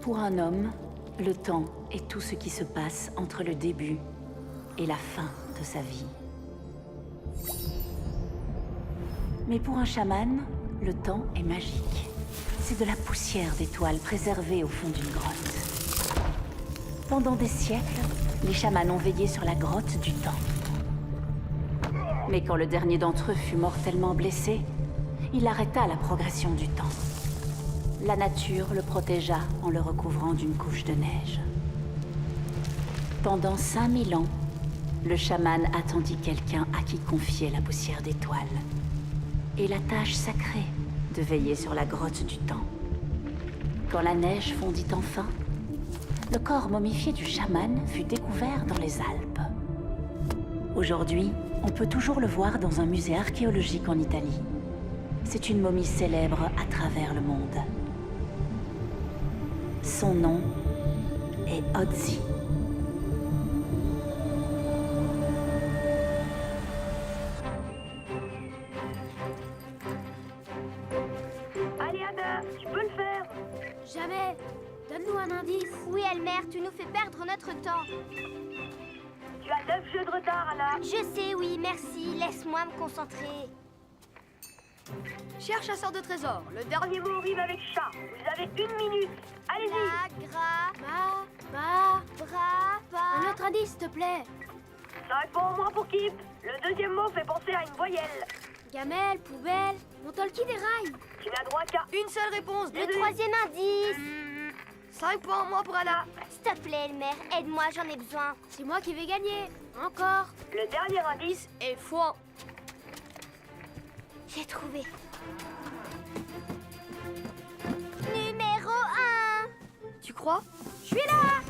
Pour un homme, le temps est tout ce qui se passe entre le début et la fin de sa vie. Mais pour un chaman, le temps est magique. C'est de la poussière d'étoiles préservée au fond d'une grotte. Pendant des siècles, les chamans ont veillé sur la grotte du temps. Mais quand le dernier d'entre eux fut mortellement blessé, il arrêta la progression du temps. La nature le protégea en le recouvrant d'une couche de neige. Pendant 5000 ans, le chaman attendit quelqu'un à qui confier la poussière d'étoiles et la tâche sacrée de veiller sur la grotte du temps. Quand la neige fondit enfin, le corps momifié du chaman fut découvert dans les Alpes. Aujourd'hui, on peut toujours le voir dans un musée archéologique en Italie. C'est une momie célèbre à travers le monde. Son nom est Ötzi. Allez Ada, tu peux le faire. Jamais. Donne-nous un indice. Oui, Elmer, tu nous fais perdre notre temps. Tu as 9 jeux de retard, Anna. Je sais, oui, merci. Laisse-moi me concentrer. Cher chasseur de trésors, Le dernier mot rime avec chat. Vous avez 1 minute. Allez-y. La, gra, ba. Un pa. autre indice, s'il te plaît. 5 points en moins pour Kip. Le deuxième mot fait penser à une voyelle. Gamelle, poubelle, mon talkie des rails. Tu n'as droit qu'à Une seule réponse. Le troisième indice. 5 points en moins pour Anna. S'il te plaît, Elmer, aide-moi, j'en ai besoin. C'est moi qui vais gagner. Encore. le dernier indice. Et foin. J'ai trouvé. Numéro 1. Tu crois? Je suis là.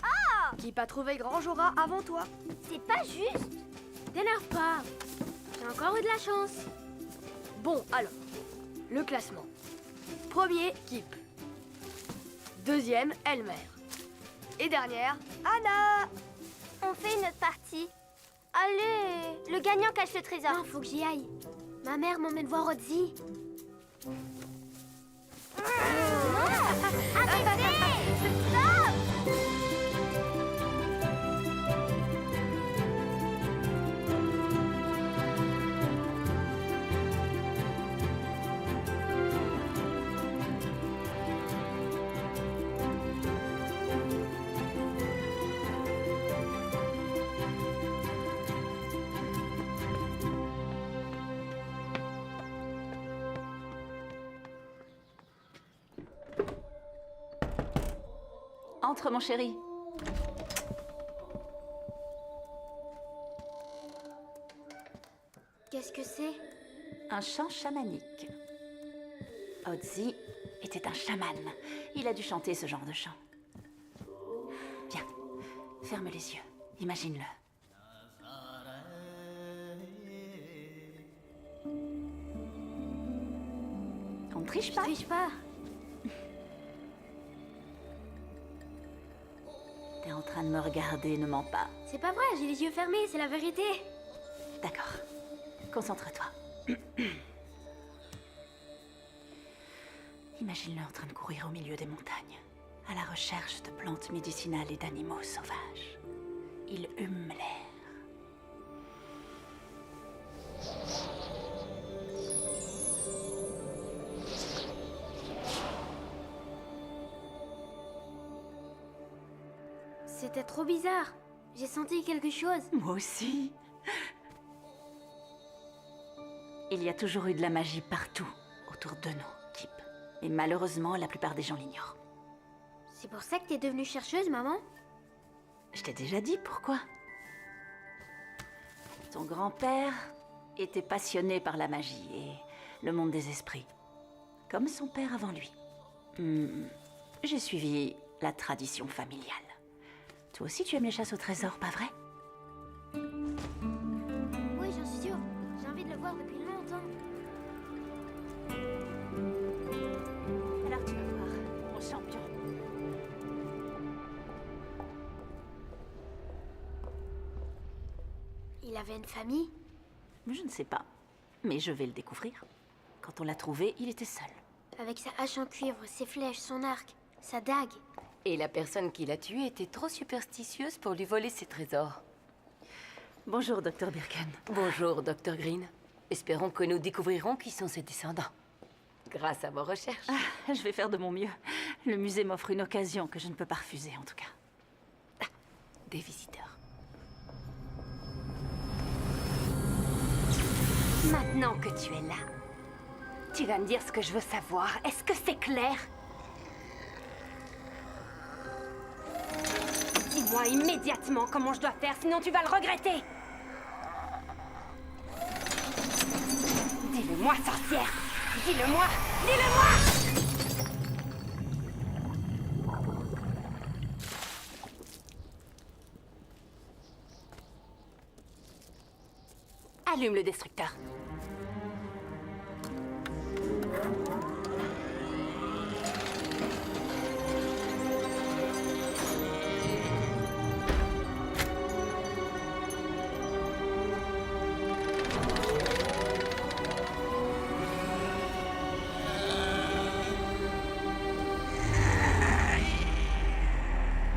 Oh, Qui pas trouvé grand Jora avant toi? c'est pas juste. T'énerve pas. J'ai encore eu de la chance. Bon, alors. Le classement. Premier, Kip. Deuxième, Elmer. Et dernière, Anna. On fait une autre partie. Allez, le gagnant cache le trésor. Non, faut que j'y aille. Ma mère m'emmène voir Ötzi. Arrêtez! Stop! Entre, mon chéri. Qu'est-ce que c'est? Un chant chamanique. Ötzi était un chaman. Il a dû chanter ce genre de chant. Viens, ferme les yeux. Imagine-le. On ne triche pas. Triche pas. T'es en train de me regarder, ne mens pas. C'est pas vrai, j'ai les yeux fermés, c'est la vérité. D'accord. Concentre-toi. Imagine-le en train de courir au milieu des montagnes, à la recherche de plantes médicinales et d'animaux sauvages. Il hume l'air. C'était trop bizarre. J'ai senti quelque chose. Moi aussi. Il y a toujours eu de la magie partout autour de nous, Kip. Et malheureusement, la plupart des gens l'ignorent. C'est pour ça que t'es devenue chercheuse, maman? Je t'ai déjà dit pourquoi. Ton grand-père était passionné par la magie et le monde des esprits. Comme son père avant lui. J'ai suivi la tradition familiale. Toi aussi, tu aimes les chasses au trésor, pas vrai? Oui, j'en suis sûre. J'ai envie de le voir depuis longtemps. Alors tu vas voir, mon champion. Il avait une famille? Je ne sais pas, mais je vais le découvrir. Quand on l'a trouvé, il était seul. Avec sa hache en cuivre, ses flèches, son arc, sa dague. Et la personne qui l'a tué était trop superstitieuse pour lui voler ses trésors. Bonjour, Dr. Birken. Bonjour, Dr. Green. Espérons que nous découvrirons qui sont ses descendants. Grâce à vos recherches. Je vais faire de mon mieux. Le musée m'offre une occasion que je ne peux pas refuser, en tout cas. Des visiteurs. Maintenant que tu es là, tu vas me dire ce que je veux savoir. Est-ce que c'est clair? Dis-moi immédiatement comment je dois faire, sinon tu vas le regretter. Dis-le-moi, sorcière. Dis-le-moi. Dis-le-moi. Allume le destructeur.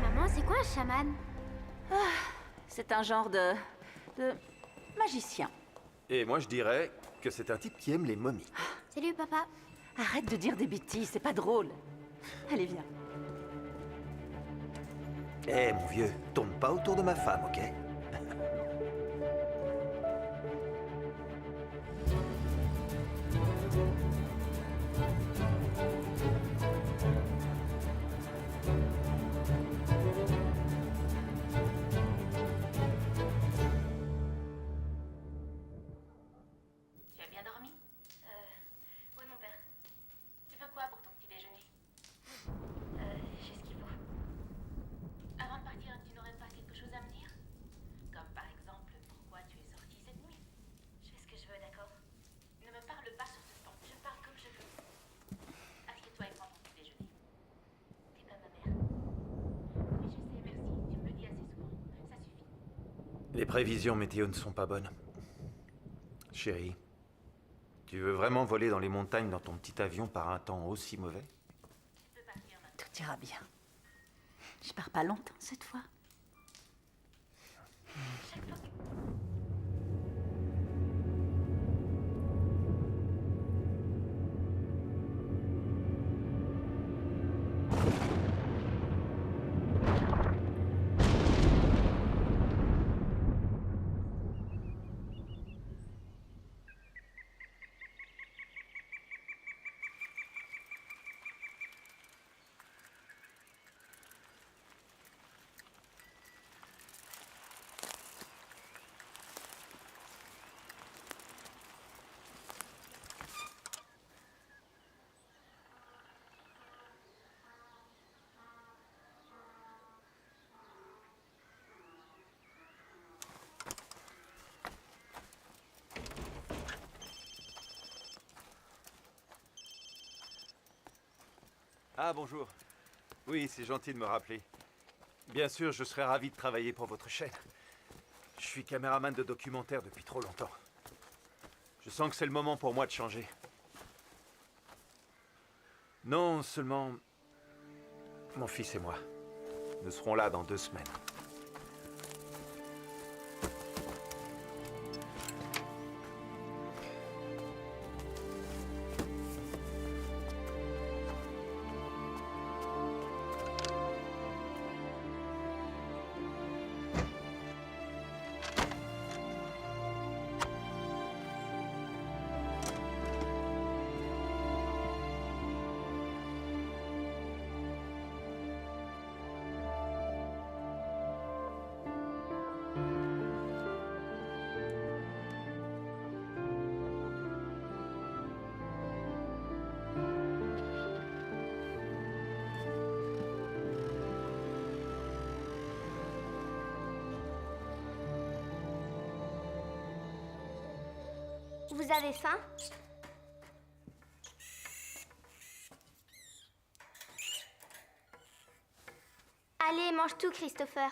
Maman, c'est quoi un chaman? C'est un genre de magicien. Et moi, je dirais que c'est un type qui aime les momies. Salut, papa. Arrête de dire des bêtises, c'est pas drôle. Allez, viens. Eh, mon vieux, tourne pas autour de ma femme, ok? Tu as bien dormi? Oui, mon père. Tu veux quoi pour ton petit déjeuner? J'ai ce qu'il faut. Avant de partir, tu n'aurais pas quelque chose à me dire? Comme par exemple, pourquoi tu es sortie cette nuit? Je fais ce que je veux, d'accord? Ne me parle pas sur ce ton. Je parle comme je veux. Assieds-toi et prends ton petit déjeuner. T'es comme ma mère. Oui, je sais, merci. Tu me le dis assez souvent. Ça suffit. Les prévisions météo ne sont pas bonnes. Chérie, tu veux vraiment voler dans les montagnes dans ton petit avion par un temps aussi mauvais? Tout ira bien. Je pars pas longtemps cette fois. Ah, bonjour. Oui, c'est gentil de me rappeler. Bien sûr, je serais ravi de travailler pour votre chaîne. Je suis caméraman de documentaire depuis trop longtemps. Je sens que c'est le moment pour moi de changer. Non, seulement... Mon fils et moi. Nous serons là dans 2 semaines. Vous avez faim? Allez, mange tout, Christopher.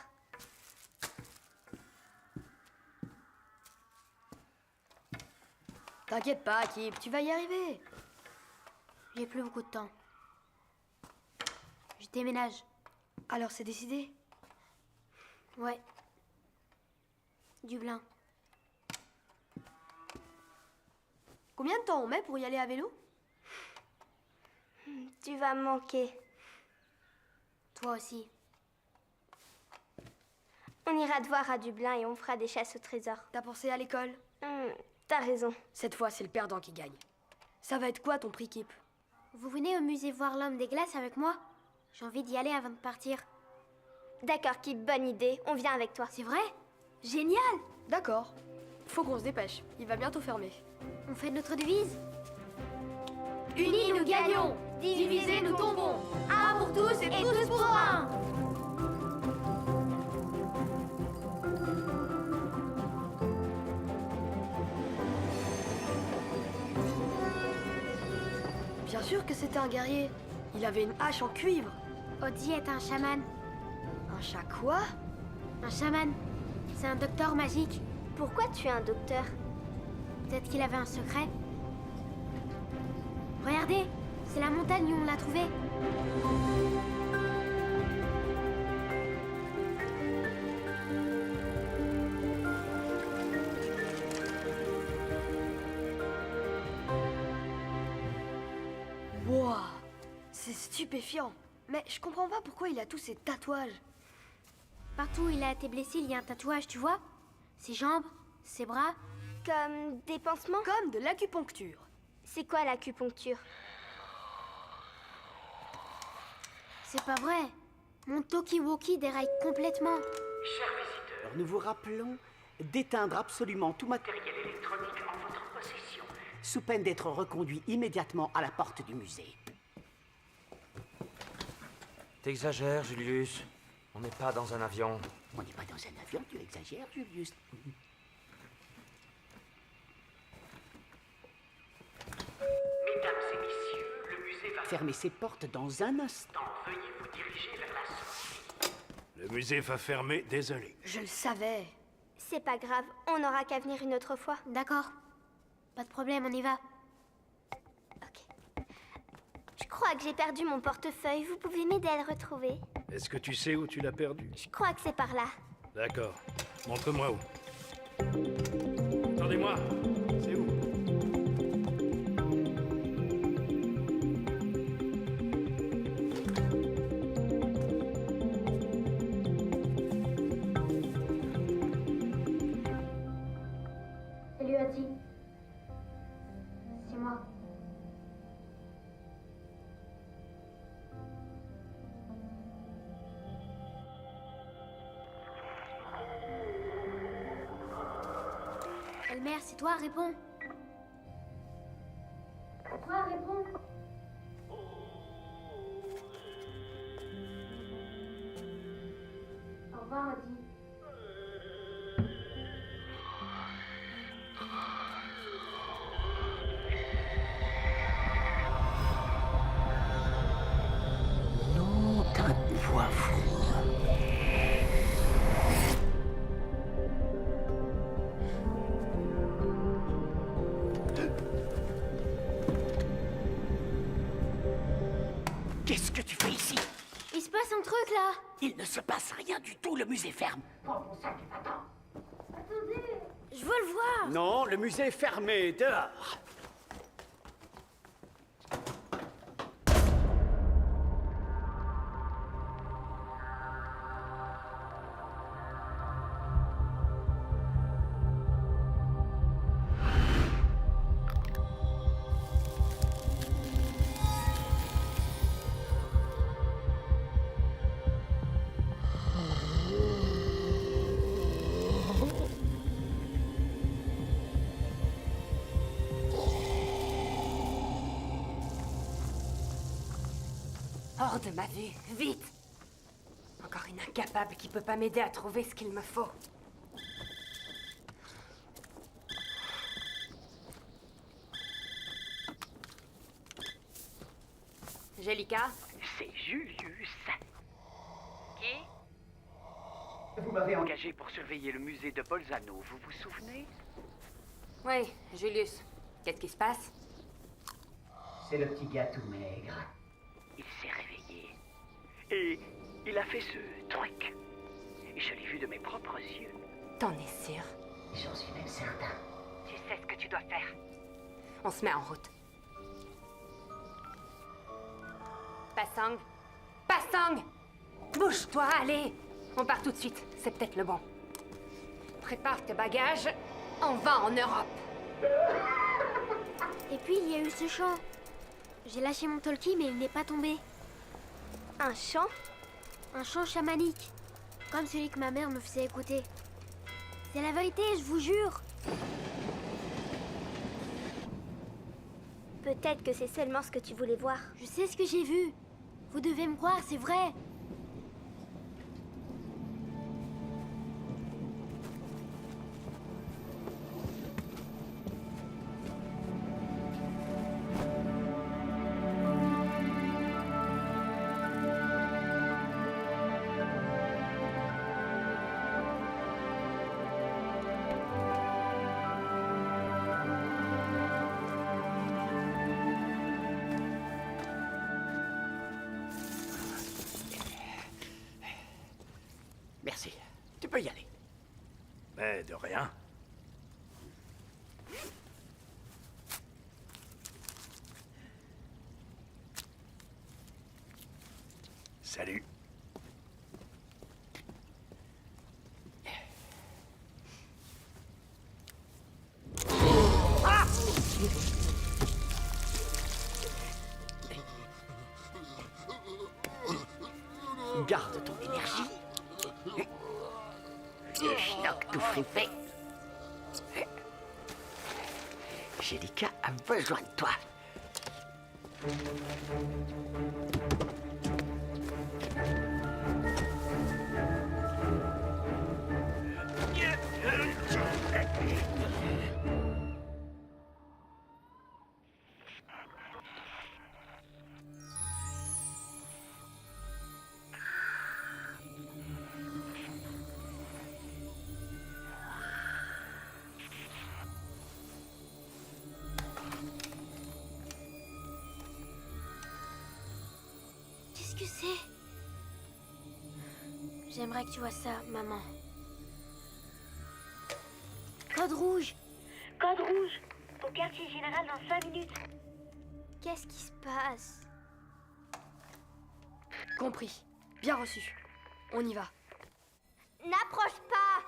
T'inquiète pas, Kip, tu vas y arriver. J'ai plus beaucoup de temps. Je déménage. Alors c'est décidé? Ouais. Dublin. Combien de temps on met pour y aller à vélo? Tu vas me manquer. Toi aussi. On ira te voir à Dublin et on fera des chasses au trésor. T'as pensé à l'école? T'as raison. Cette fois, c'est le perdant qui gagne. Ça va être quoi ton prix, Kip? Vous venez au musée voir l'homme des glaces avec moi? J'ai envie d'y aller avant de partir. D'accord, Kip, bonne idée. On vient avec toi. C'est vrai? Génial! D'accord. Faut qu'on se dépêche. Il va bientôt fermer. On fait notre devise? Unis, nous gagnons. Divisés, nous tombons. Un pour tous et tous pour un. Bien sûr que c'était un guerrier. Il avait une hache en cuivre. Odie est un chaman. Un chat quoi? Un chaman. C'est un docteur magique. Pourquoi tu es un docteur? Peut-être qu'il avait un secret. Regardez, c'est la montagne où on l'a trouvé. Wow, c'est stupéfiant. Mais je comprends pas pourquoi il a tous ces tatouages. Partout où il a été blessé, il y a un tatouage, tu vois? Ses jambes, ses bras. Comme des pansements? Comme de l'acupuncture. C'est quoi l'acupuncture? C'est pas vrai. Mon talkie-walkie déraille complètement. Chers visiteurs, nous vous rappelons d'éteindre absolument tout matériel électronique en votre possession, sous peine d'être reconduit immédiatement à la porte du musée. T'exagères, Julius. On n'est pas dans un avion. On n'est pas dans un avion, tu exagères, Julius. Mesdames et messieurs, le musée va fermer ses portes dans un instant. Veuillez vous diriger vers la sortie. Le musée va fermer, désolé. Je le savais. C'est pas grave, on n'aura qu'à venir une autre fois. D'accord. Pas de problème, on y va. Ok. Je crois que j'ai perdu mon portefeuille. Vous pouvez m'aider à le retrouver? Est-ce que tu sais où tu l'as perdu? Je crois que c'est par là. D'accord. Montre-moi où. Attendez-moi. C'est où? Salut, Adi. C'est moi. Elmer, c'est toi, réponds. C'est toi, réponds. Au revoir, Adi. Nom d'un poivron. Qu'est-ce que tu fais ici? Il se passe un truc, là. Il ne se passe rien du tout, le musée ferme. Prends ton sac et va-t'en. Je veux le voir. Non, le musée est fermé, dehors. Hors de ma vue, vite! Encore une incapable qui peut pas m'aider à trouver ce qu'il me faut. Angelica? C'est Julius. Qui? Vous m'avez engagé pour surveiller le musée de Bolzano, vous vous souvenez? Oui, Julius. Qu'est-ce qui se passe? C'est le petit gars tout maigre. Il s'est réveillé. Et Il a fait ce truc. Je l'ai vu de mes propres yeux. T'en es sûr? J'en suis même certain. Tu sais ce que tu dois faire. On se met en route. Passang! Passang! Bouge-toi, allez! On part tout de suite, c'est peut-être le bon. Prépare tes bagages, on va en Europe. Et puis il y a eu ce chant. J'ai lâché mon talkie mais il n'est pas tombé. Un chant? Un chant chamanique. Comme celui que ma mère me faisait écouter. C'est la vérité, je vous jure. Peut-être que c'est seulement ce que tu voulais voir. Je sais ce que j'ai vu. Vous devez me croire, c'est vrai. Merci. Tu peux y aller. Mais de rien. Salut. Garde ton énergie. Le schnock tout frippé. Jellica a besoin de toi. Qu'est-ce que c'est? J'aimerais que tu vois ça, maman. Code rouge. Code rouge. Au quartier général dans 5 minutes. Qu'est-ce qui se passe? Compris. Bien reçu. On y va. N'approche pas!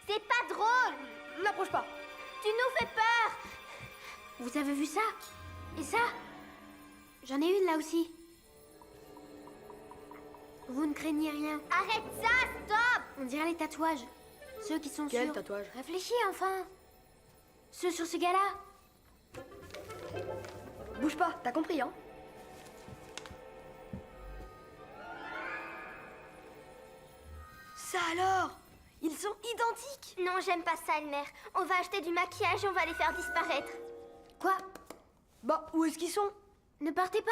C'est pas drôle! N'approche pas. Tu nous fais peur! Vous avez vu ça? Et ça? J'en ai une là aussi. Vous ne craignez rien. Arrête ça, stop! On dirait les tatouages. Ceux qui sont Quel sur... tatouage? Réfléchis enfin. Ceux sur ce gars-là. Bouge pas, t'as compris, hein? Ça alors? Ils sont identiques! Non, j'aime pas ça, Elmer. On va acheter du maquillage et on va les faire disparaître. Quoi? Bah, où est-ce qu'ils sont? Ne partez pas.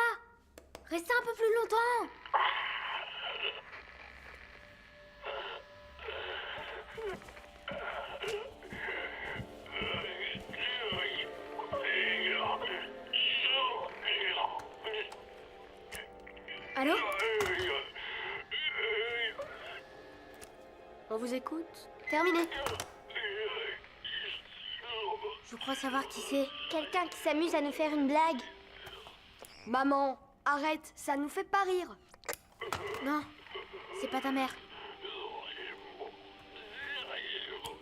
Restez un peu plus longtemps. Allô? On vous écoute. Terminé. Je crois savoir qui c'est. Quelqu'un qui s'amuse à nous faire une blague. Maman, arrête, ça nous fait pas rire. Non, c'est pas ta mère.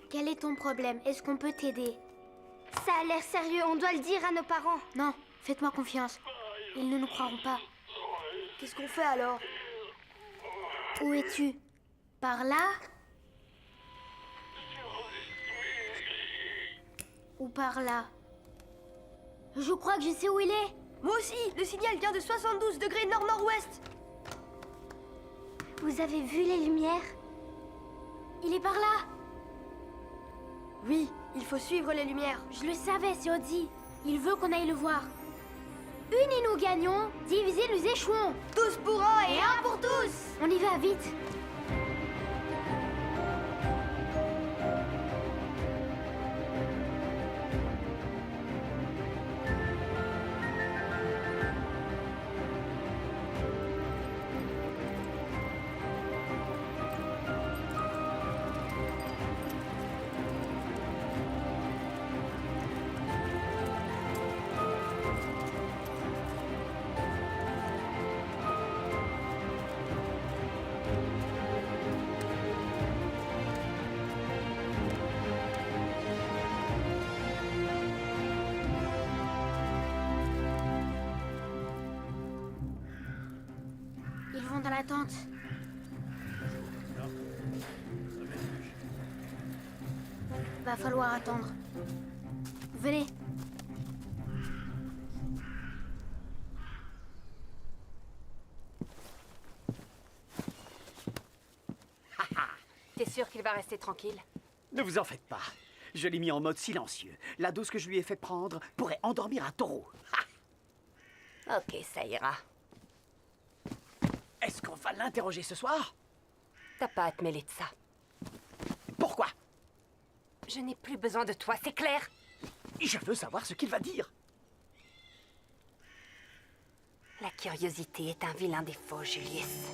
Quel est ton problème? Est-ce qu'on peut t'aider? Ça a l'air sérieux, on doit le dire à nos parents. Non, faites-moi confiance. Ils ne nous croiront pas. Qu'est-ce qu'on fait alors? Où es-tu? Par là? Ou par là? Je crois que je sais où il est. Moi aussi, le signal vient de 72 degrés nord-nord-ouest. Vous avez vu les lumières? Il est par là. Oui, il faut suivre les lumières. Je le savais, c'est Audi. Il veut qu'on aille le voir. Unis nous gagnons, divisés nous échouons. Tous pour un et un pour tous. On y va, vite. à la tente. Va falloir attendre. Venez. T'es sûr qu'il va rester tranquille? Ne vous en faites pas. Je l'ai mis en mode silencieux. La dose que je lui ai fait prendre pourrait endormir un taureau. Ok, ça ira. Est-ce qu'on va l'interroger ce soir? T'as pas à te mêler de ça. Pourquoi? Je n'ai plus besoin de toi, c'est clair? Je veux savoir ce qu'il va dire. La curiosité est un vilain défaut, Julius.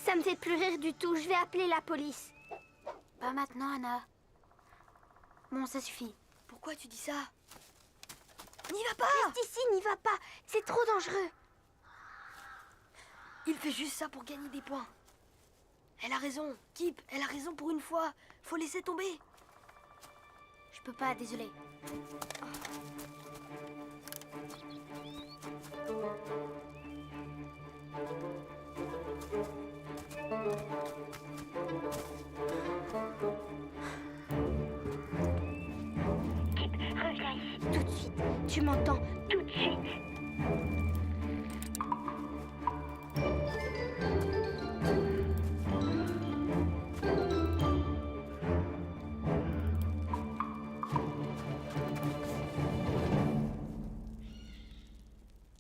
Ça me fait plus rire du tout. Je vais appeler la police. Pas maintenant, Anna. Bon, ça suffit. Pourquoi tu dis ça? N'y va pas! Reste ici, n'y va pas. C'est trop dangereux. Il fait juste ça pour gagner des points. Elle a raison. Kip, elle a raison pour une fois. Faut laisser tomber. Je peux pas, désolé. Kip, reviens ici tout de suite. Tu m'entends? Tout de suite.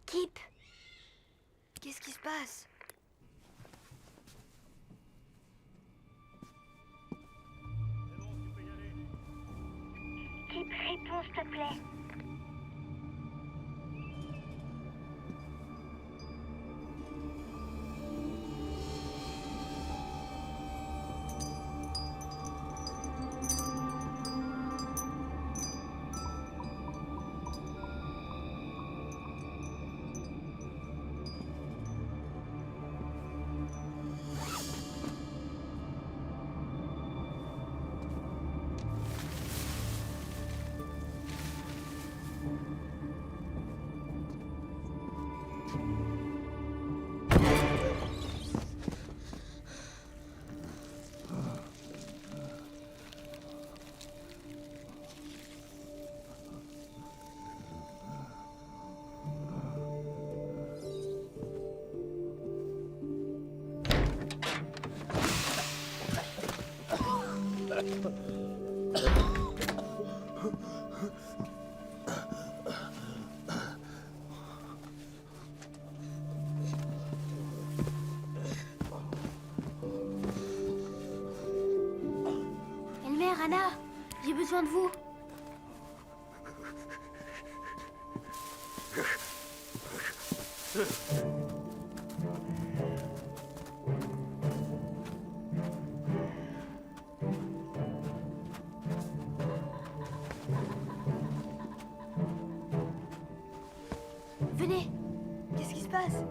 Kip, Qu'est-ce qui se passe? Kip, réponds s'il te plaît. Elmer, Anna, j'ai besoin de vous. Venez. Qu'est-ce qui se passe?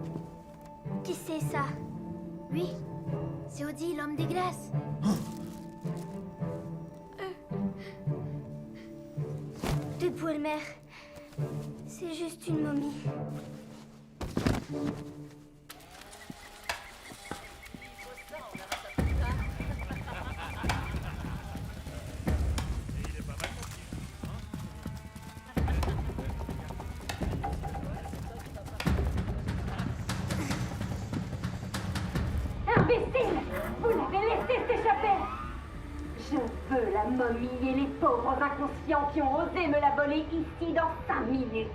Qui c'est ça? Oui, c'est Odie, l'homme des glaces. Debout, Elmer. C'est juste une momie. Imbécile! Vous l'avez laissé s'échapper! Je veux la momie et les pauvres inconscients qui ont osé me la voler ici dans 5 minutes.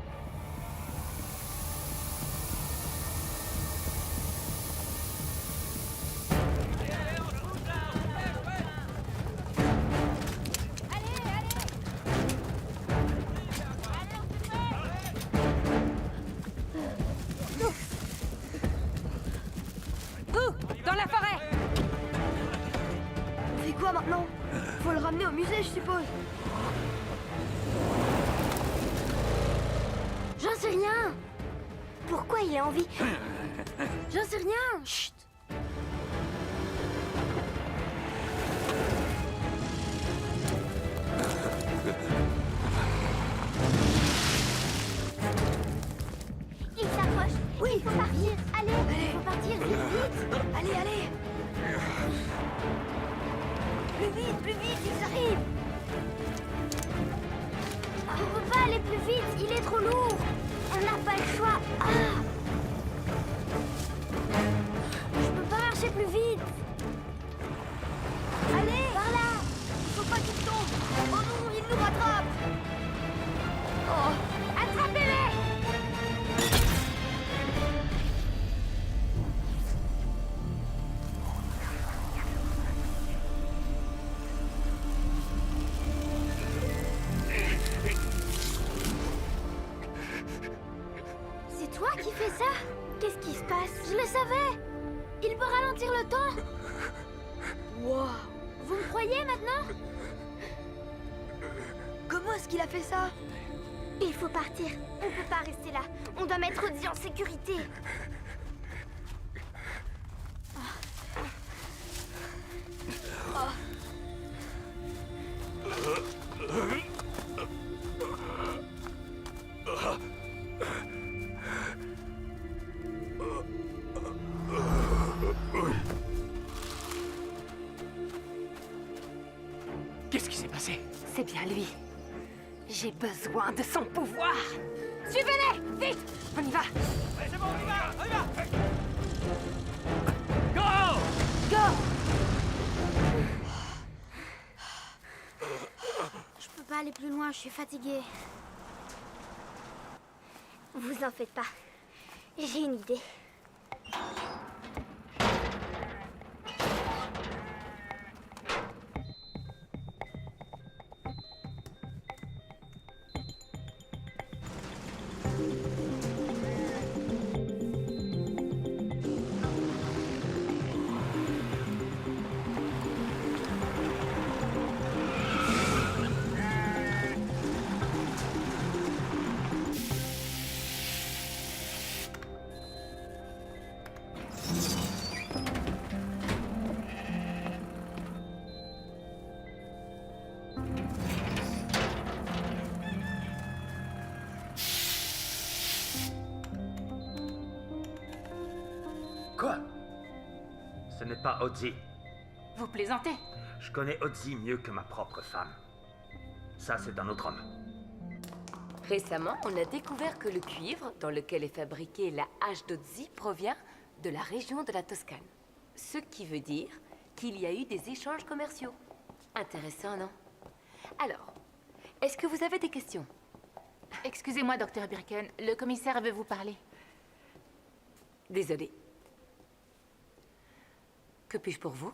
Dans la forêt! On fait quoi maintenant? Faut le ramener au musée, je suppose. sais rien. Pourquoi il a envie? J'en sais rien. Chut. Il s'approche. Oui, Il faut partir. Allez, il faut partir, vite. Allez, allez. Plus vite, ils arrivent. On peut pas aller plus vite, il est trop lourd. on n'a pas le choix. Ah, Je peux pas marcher plus vite. Allez, par là. Faut pas qu'il tombe. Oh non, il nous rattrape. Oh, attrapez-les. C'est toi qui fais ça? qu'est-ce qui se passe? Je le savais. Il peut ralentir le temps. Wow. Vous me croyez maintenant? Comment est-ce qu'il a fait ça? Il faut partir. On peut pas rester là. On doit mettre Ozzy en sécurité. Qu'est-ce qui s'est passé? C'est bien lui. J'ai besoin de son pouvoir. Suivez-les! Vite! On y va! C'est bon, on y va! On y va! Go! Je peux pas aller plus loin, je suis fatiguée. Vous en faites pas. J'ai une idée. Quoi? Ce n'est pas Ozzy. Vous plaisantez? Je connais Ozzy mieux que ma propre femme. Ça, c'est un autre homme. Récemment, on a découvert que le cuivre dans lequel est fabriquée la hache d'Ozzy provient de la région de la Toscane. Ce qui veut dire qu'il y a eu des échanges commerciaux. Intéressant, non? Alors, est-ce que vous avez des questions? Excusez-moi, docteur Birken, le commissaire veut vous parler. Désolée. Que puis-je pour vous?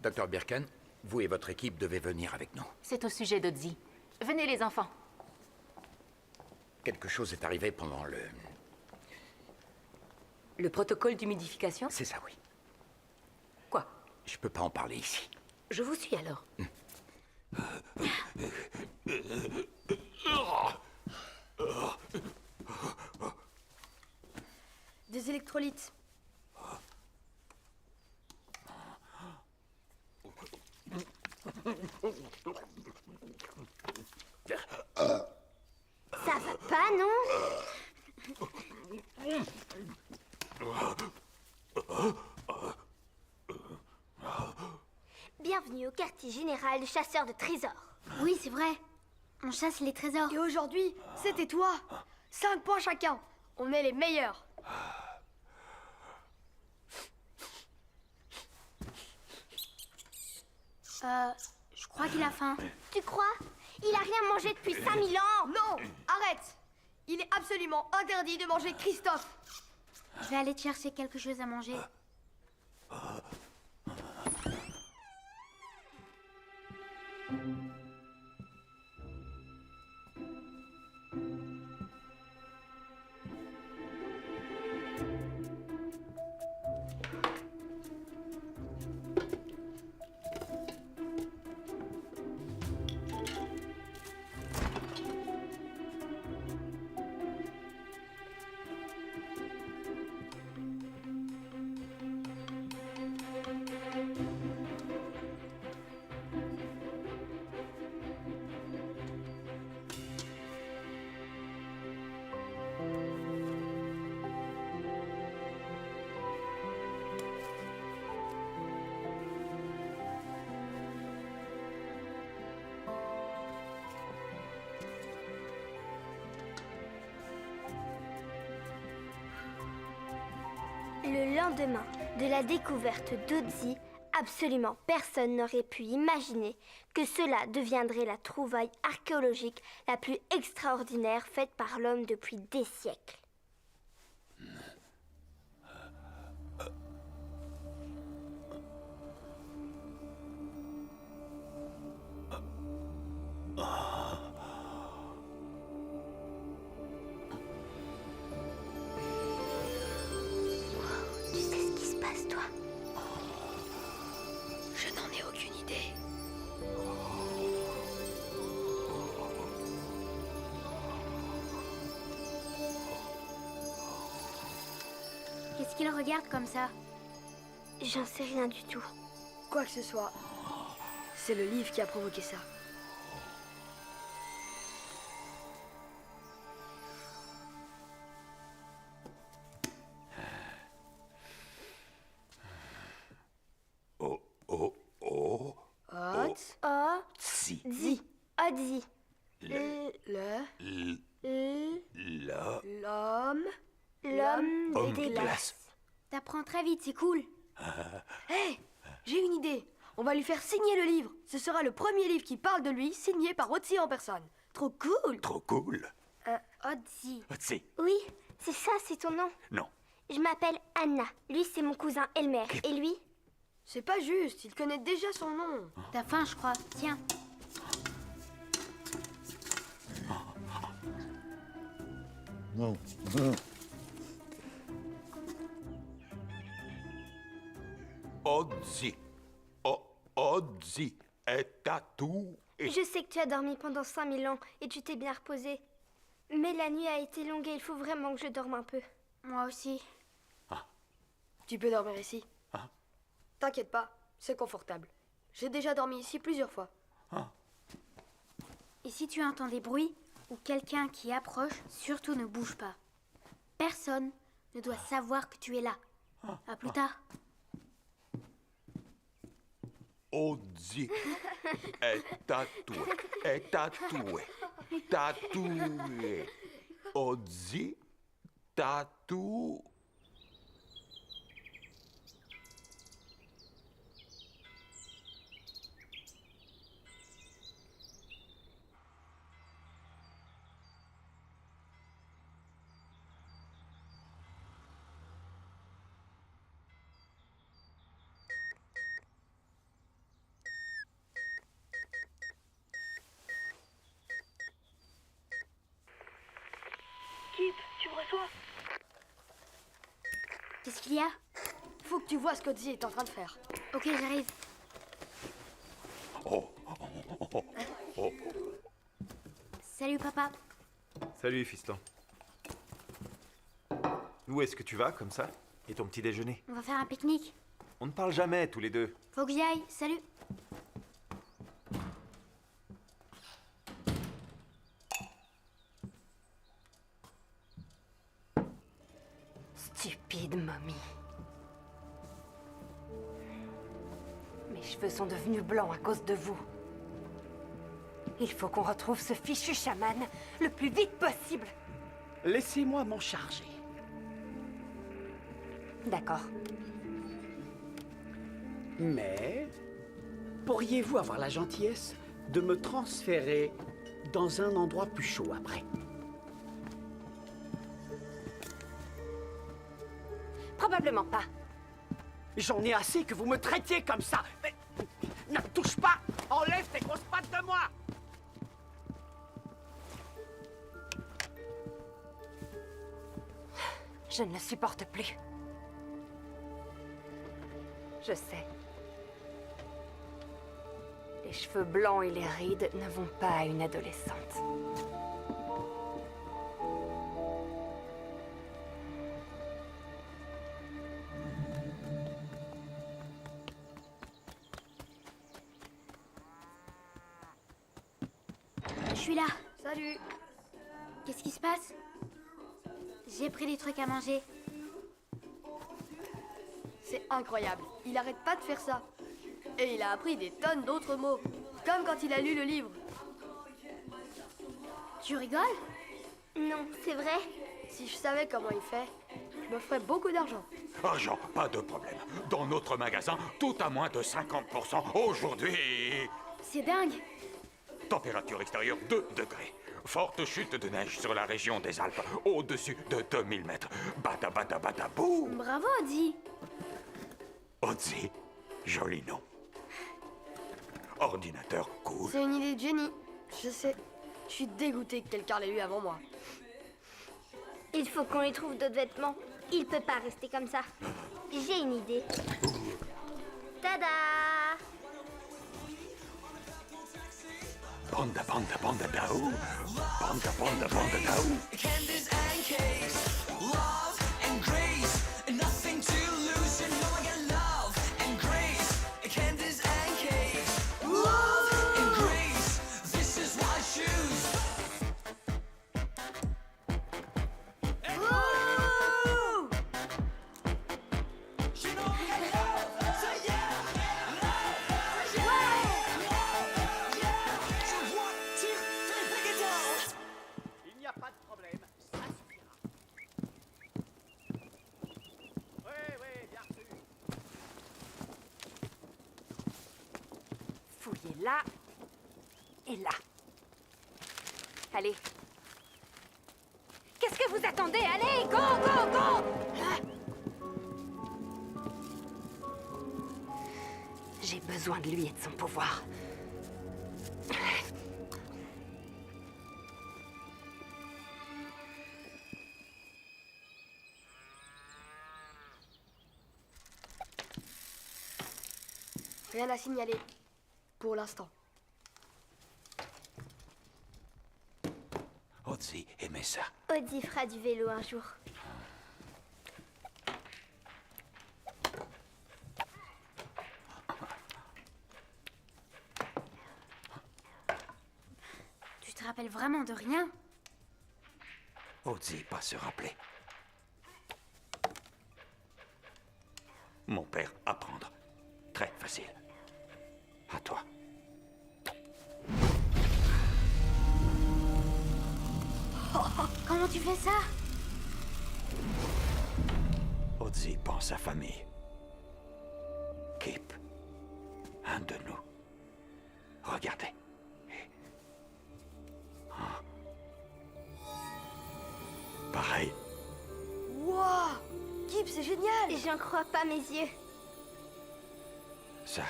Docteur Birken, vous et votre équipe devez venir avec nous. C'est au sujet d'Ozzy. Venez les enfants. Quelque chose est arrivé pendant le... Le protocole d'humidification? C'est ça, oui. Quoi? Je peux pas en parler ici. Je vous suis alors. Des électrolytes. Ça va pas, non? Bienvenue au quartier général des chasseurs de trésors. Oui, c'est vrai. On chasse les trésors. Et aujourd'hui, c'était toi. 5 points chacun. On est les meilleurs. Je crois qu'il a faim. Tu crois? Il a rien mangé depuis 5000 ans. Non, arrête. Il est absolument interdit de manger Christophe. Je vais aller te chercher quelque chose à manger. lendemain de la découverte d'Otzi, absolument personne n'aurait pu imaginer que cela deviendrait la trouvaille archéologique la plus extraordinaire faite par l'homme depuis des siècles. Tu sais ce qui se passe, toi? Je n'en ai aucune idée. Qu'est-ce qu'il regarde comme ça? J'en sais rien du tout. Quoi que ce soit, c'est le livre qui a provoqué ça. Otzi. Otzi. L'homme des glaces. T'apprends très vite, c'est cool. Hé, j'ai une idée. On va lui faire signer le livre. Ce sera le premier livre qui parle de lui, signé par Otzi en personne. Trop cool. Trop cool. Otzi. Otzi. Oui, c'est ça, c'est ton nom. Non. Je m'appelle Anna. Lui, c'est mon cousin Elmer. Et lui? C'est pas juste, il connaît déjà son nom. T'as faim, je crois. Tiens. Otzi. Otzi est à tout. Je sais que tu as dormi pendant 5000 ans et tu t'es bien reposé. Mais la nuit a été longue et il faut vraiment que je dorme un peu. Moi aussi. Tu peux dormir ici. T'inquiète pas, c'est confortable. J'ai déjà dormi ici plusieurs fois. Et si tu entends des bruits ou quelqu'un qui approche, surtout ne bouge pas. Personne ne doit savoir que tu es là. À plus tard. Otzi est tatoué. Est tatoué. Tatoué. Otzi tatou. Tu me reçois? Qu'est-ce qu'il y a? Faut que tu vois ce qu'Otzi est en train de faire. Ok, j'arrive. Salut, papa. Salut, fiston. Où est-ce que tu vas, comme ça? Et ton petit déjeuner? On va faire un pique-nique. On ne parle jamais, tous les deux. Faut que j'y aille. Salut. Stupide momie. Mes cheveux sont devenus blancs à cause de vous. Il faut qu'on retrouve ce fichu chaman le plus vite possible. Laissez-moi m'en charger. D'accord. Mais pourriez-vous avoir la gentillesse de me transférer dans un endroit plus chaud après? Probablement pas. J'en ai assez que vous me traitiez comme ça. Mais ne me touche pas. Enlève tes grosses pattes de moi. Je ne le supporte plus. Je sais. Les cheveux blancs et les rides ne vont pas à une adolescente. Je suis là. Salut. Qu'est-ce qui se passe? J'ai pris des trucs à manger. C'est incroyable. Il arrête pas de faire ça. Et il a appris des tonnes d'autres mots. Comme quand il a lu le livre. Tu rigoles? Non, c'est vrai. Si je savais comment il fait, je me ferais beaucoup d'argent. Argent, pas de problème. Dans notre magasin, tout à moins de 50% aujourd'hui. C'est dingue. Température extérieure 2 degrés. Forte chute de neige sur la région des Alpes, au-dessus de 2000 mètres. Bada bada bada boum. Bravo, Odzi. Odzi, joli nom. Ordinateur cool. C'est une idée de génie. Je sais. Je suis dégoûté que quelqu'un l'ait eu avant moi. Il faut qu'on lui trouve d'autres vêtements. Il peut pas rester comme ça. J'ai une idée. Tada! Banda banda banda daou. Banda banda banda daou. Candies and cakes, love and grace, nothing to lose. You know I got love and grace. Candies and cakes, love and grace. This is what I choose. Oh! You know I got love, so yeah, love, yeah. So 1, 2, 3, break it down. Il n'y a pas de problème, ça suffira. Oui, bien sûr. Fouillez là et là. Allez. Qu'est-ce que vous attendez? Allez, go, go, go! J'ai besoin de lui et de son pouvoir. Rien à signaler. Pour l'instant. Odzi aimait ça. Odzi fera du vélo un jour. Tu te rappelles vraiment de rien? Odzi pas se rappeler. Mon père, apprendre. Très facile. À toi. Comment tu fais ça? Odzi pense à famille. Kip. Un de nous. Regardez. Ah. Pareil. Wouah! Kip, c'est génial! J'en crois pas mes yeux. Ça.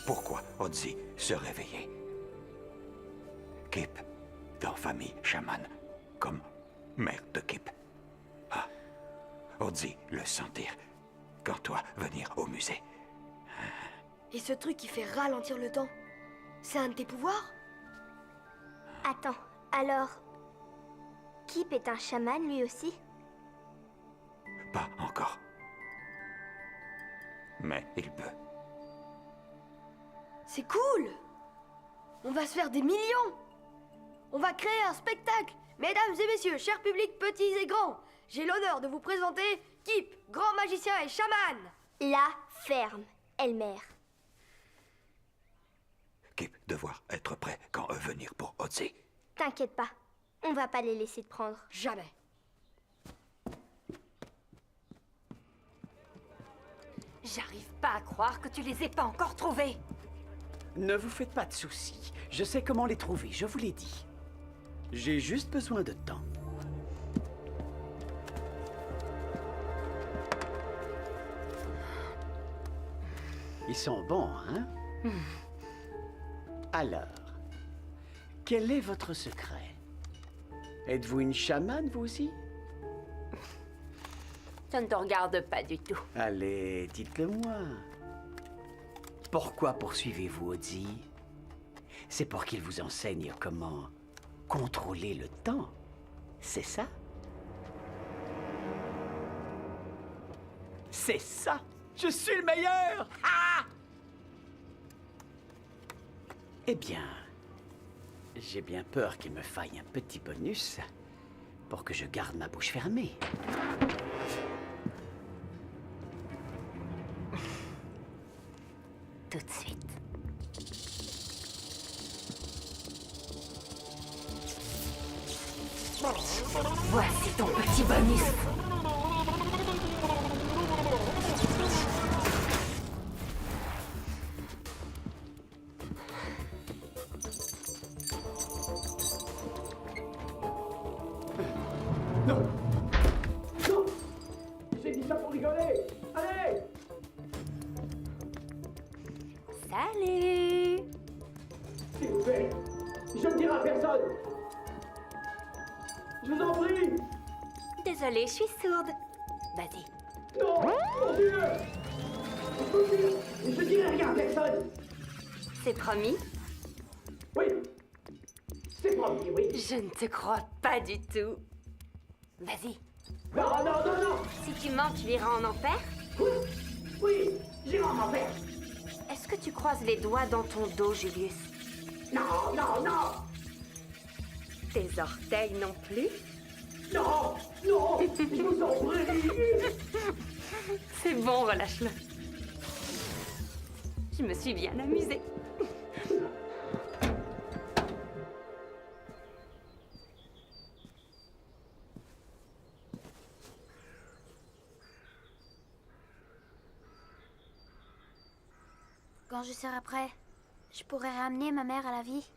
Pourquoi Odzi se réveillait? Kip, dans famille chamane, comme mère de Kip. Ah. Odzi le sentir. Quand toi venir au musée. Et ce truc qui fait ralentir le temps, c'est un de tes pouvoirs? Attends, alors... Kip est un chaman lui aussi? Pas encore. Mais il peut. C'est cool! On va se faire des millions! On va créer un spectacle! Mesdames et messieurs, chers publics petits et grands, j'ai l'honneur de vous présenter Kip, grand magicien et chaman! La ferme, Elmer. Kip devoir être prêt quand venir pour Odzi. T'inquiète pas, on va pas les laisser te prendre. Jamais. J'arrive pas à croire que tu les aies pas encore trouvés. Ne vous faites pas de soucis. Je sais comment les trouver, je vous l'ai dit. J'ai juste besoin de temps. Ils sont bons, hein? Alors, quel est votre secret? Êtes-vous une chamane, vous aussi? Ça ne te regarde pas du tout. Allez, dites-le-moi. Pourquoi poursuivez-vous Odzi? C'est pour qu'il vous enseigne comment contrôler le temps, c'est ça? C'est ça! Je suis le meilleur! Ah! Eh bien, j'ai bien peur qu'il me faille un petit bonus pour que je garde ma bouche fermée. Tout de suite. Voici ton petit bonus. Salut! S'il vous plaît, je ne dirai à personne. Je vous en prie. Désolée, je suis sourde. Vas-y. Non, mon Dieu. Mon Dieu, je ne dirai rien à personne. C'est promis? Oui, c'est promis, oui. Je ne te crois pas du tout. Vas-y. Non, non, non, non. Si tu mens, tu iras en enfer? Oui, j'irai en enfer. Est-ce que tu croises les doigts dans ton dos, Julius? Non, non, non. Tes orteils non plus? Non, non, je vous en prie. C'est bon, relâche-le. Je me suis bien amusée. Quand je serai prêt, je pourrai ramener ma mère à la vie.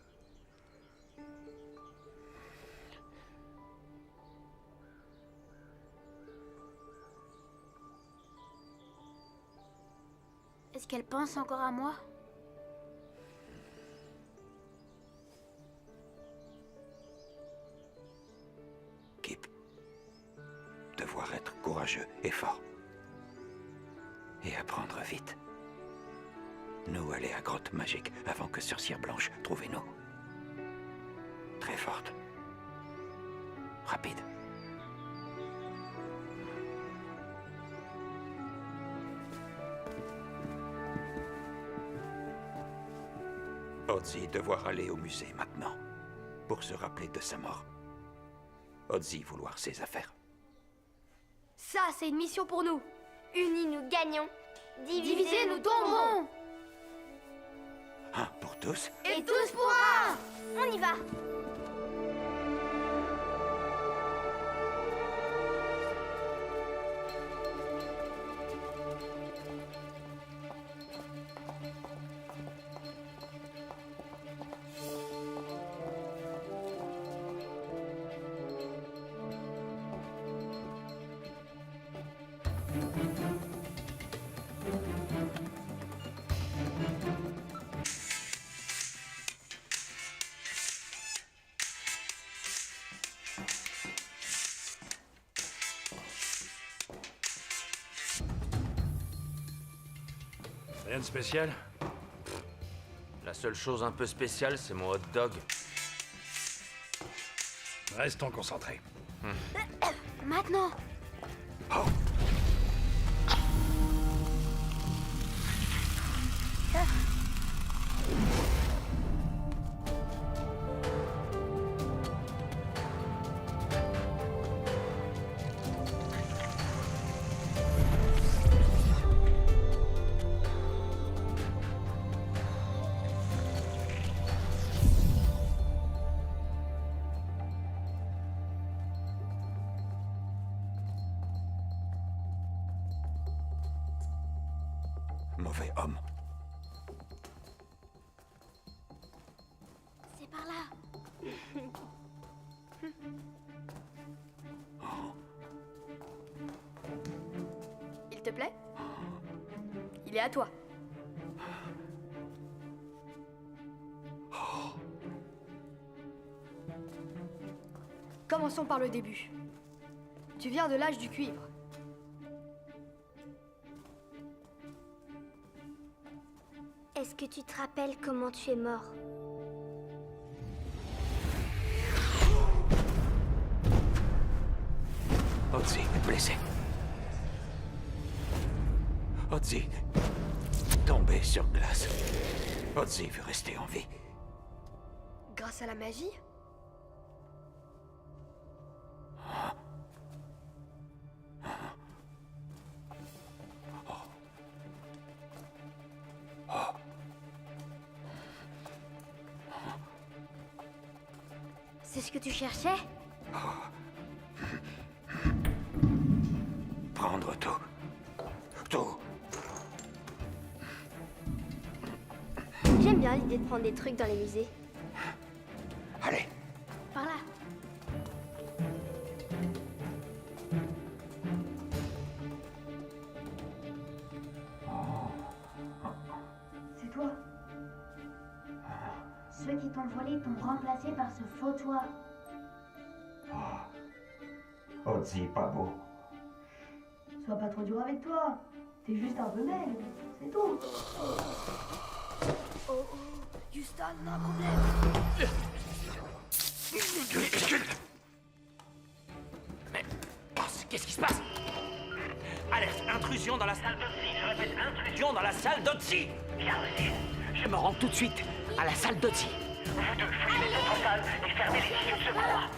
Est-ce qu'elle pense encore à moi? Kip, devoir être courageux et fort. Et apprendre vite. Nous aller à Grotte Magique avant que Sorcière Blanche trouve nous. Très forte. Rapide. Ozzy devoir aller au musée maintenant, pour se rappeler de sa mort. Ozzy vouloir ses affaires. Ça, c'est une mission pour nous. Unis, nous gagnons. Divisés, nous tomberons. Un pour tous. Et tous pour un. On y va. Rien de spécial? La seule chose un peu spéciale, c'est mon hot dog. Restons concentrés. Maintenant. Mauvais homme. C'est par là. Il te plaît? Il est à toi. Commençons par le début. Tu viens de l'âge du cuivre. Est-ce que tu te rappelles comment tu es mort? Ozzy est blessé. Ozzy tombé sur glace. Ozzy veut rester en vie. Grâce à la magie? C'est ce que tu cherchais? Prendre tout. Tout. J'aime bien l'idée de prendre des trucs dans les musées. Allez. Par là. C'est toi? ceux qui t'ont volé t'ont remplacé par ce faux toi. Ozzy, pas beau. Sois pas trop dur avec toi. T'es juste un peu maigre, c'est tout. Oh, Houston, on a un problème. Mais... qu'est-ce qui se passe? Alerte, intrusion dans la salle d'Otzi. Je répète, intrusion dans la salle d'Otzi. Bien reçu. Je me rends tout de suite à la salle d'Otzi. Vous deux, fouillez les autres salles et fermez les issues de secours.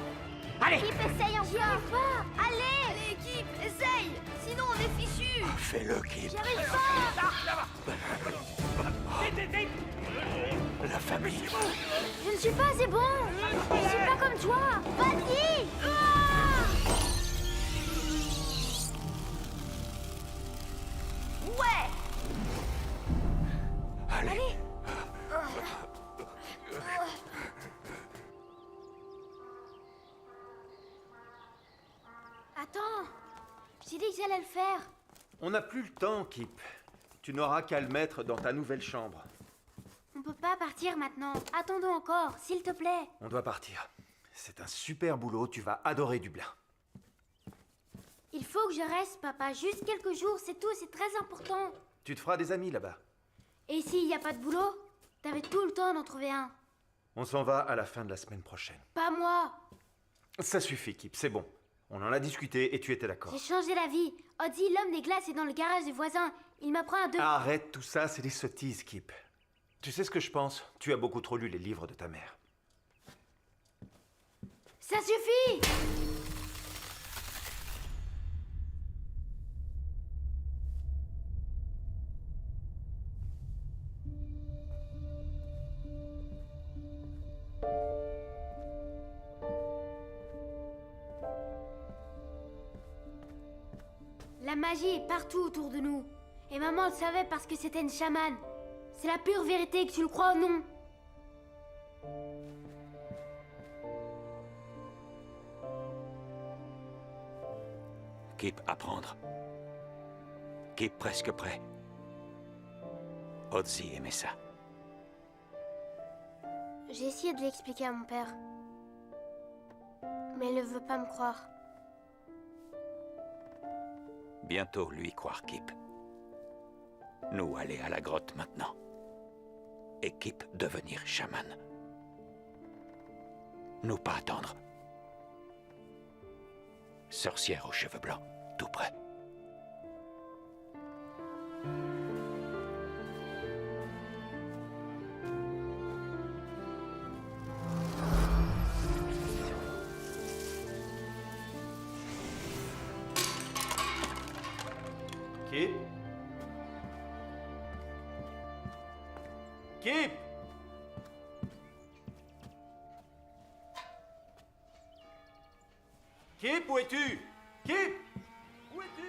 Allez! Kip, essaye, j'y arrive pas. Allez! Allez, Kip, essaye. Sinon, on est fichus. Fais-le, Kip. J'y arrive pas. La famille. Je ne suis pas assez bon. Je suis pas comme toi. Vas-y. Ouais. Allez. Attends, j'ai dit que j'allais le faire. On n'a plus le temps, Kip. Tu n'auras qu'à le mettre dans ta nouvelle chambre. On peut pas partir maintenant. Attendons encore, s'il te plaît. On doit partir. C'est un super boulot, tu vas adorer Dublin. Il faut que je reste, papa. Juste quelques jours, c'est tout, c'est très important. Tu te feras des amis là-bas. Et s'il n'y a pas de boulot, t'avais tout le temps d'en trouver un. On s'en va à la fin de la semaine prochaine. Pas moi. Ça suffit, Kip, c'est bon. On en a discuté et tu étais d'accord. J'ai changé la vie. Ozzy, l'homme des glaces, est dans le garage du voisin. Il m'apprend à deux... Arrête tout ça, c'est des sottises, Kip. Tu sais ce que je pense? Tu as beaucoup trop lu les livres de ta mère. Ça suffit! La magie est partout autour de nous. Et maman le savait parce que c'était une chamane. C'est la pure vérité, que tu le crois ou non. Kip, à prendre. Kip, presque prêt. Ozzy aimait ça. J'ai essayé de l'expliquer à mon père. Mais il ne veut pas me croire. Bientôt lui croire, Kip. Nous aller à la grotte maintenant. Et Kip devenir chaman. Nous pas attendre. Sorcière aux cheveux blancs, tout près. Kip? Kip? Kip, où es-tu? Kip? Où es-tu?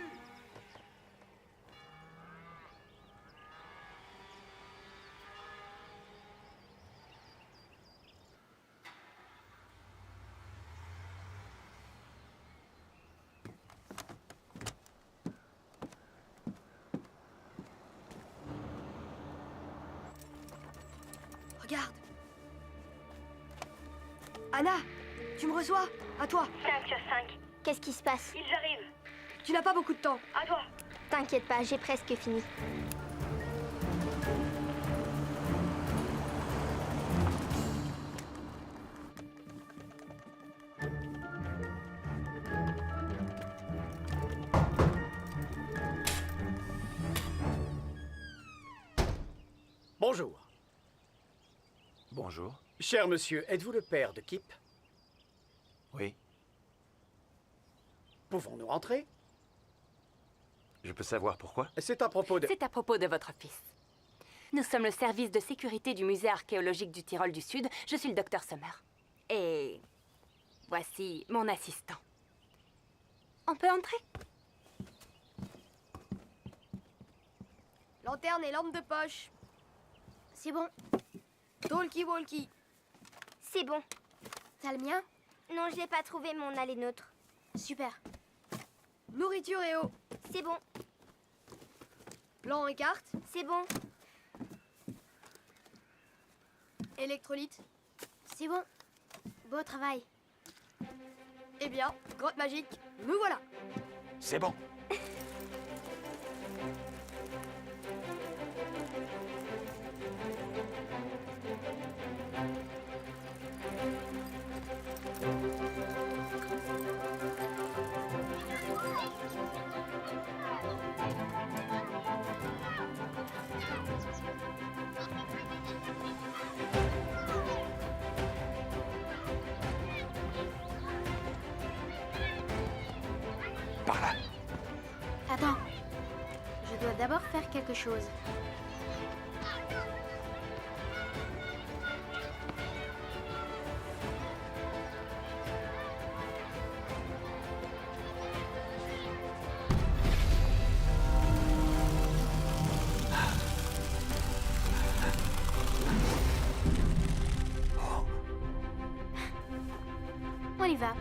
Regarde. Anna, tu me reçois? À toi. 5 sur 5. Qu'est-ce qui se passe? Ils arrivent. Tu n'as pas beaucoup de temps. À toi. T'inquiète pas, j'ai presque fini. Bonjour. Bonjour. Cher monsieur, êtes-vous le père de Kip? Oui. Pouvons-nous entrer? Je peux savoir pourquoi? C'est à propos de... C'est à propos de votre fils. Nous sommes le service de sécurité du musée archéologique du Tyrol du Sud. Je suis le docteur Sommer. Et voici mon assistant. On peut entrer? Lanterne et lampe de poche. C'est bon. Talkie-walkie. C'est bon. T'as le mien? Non, je n'ai pas trouvé, mais on a les nôtres. Super. Nourriture et eau. C'est bon. Plan et carte. C'est bon. Électrolyte. C'est bon. Beau travail. Eh bien, grotte magique, nous voilà. C'est bon. Par là. Attends. Je dois d'abord faire quelque chose. On y va.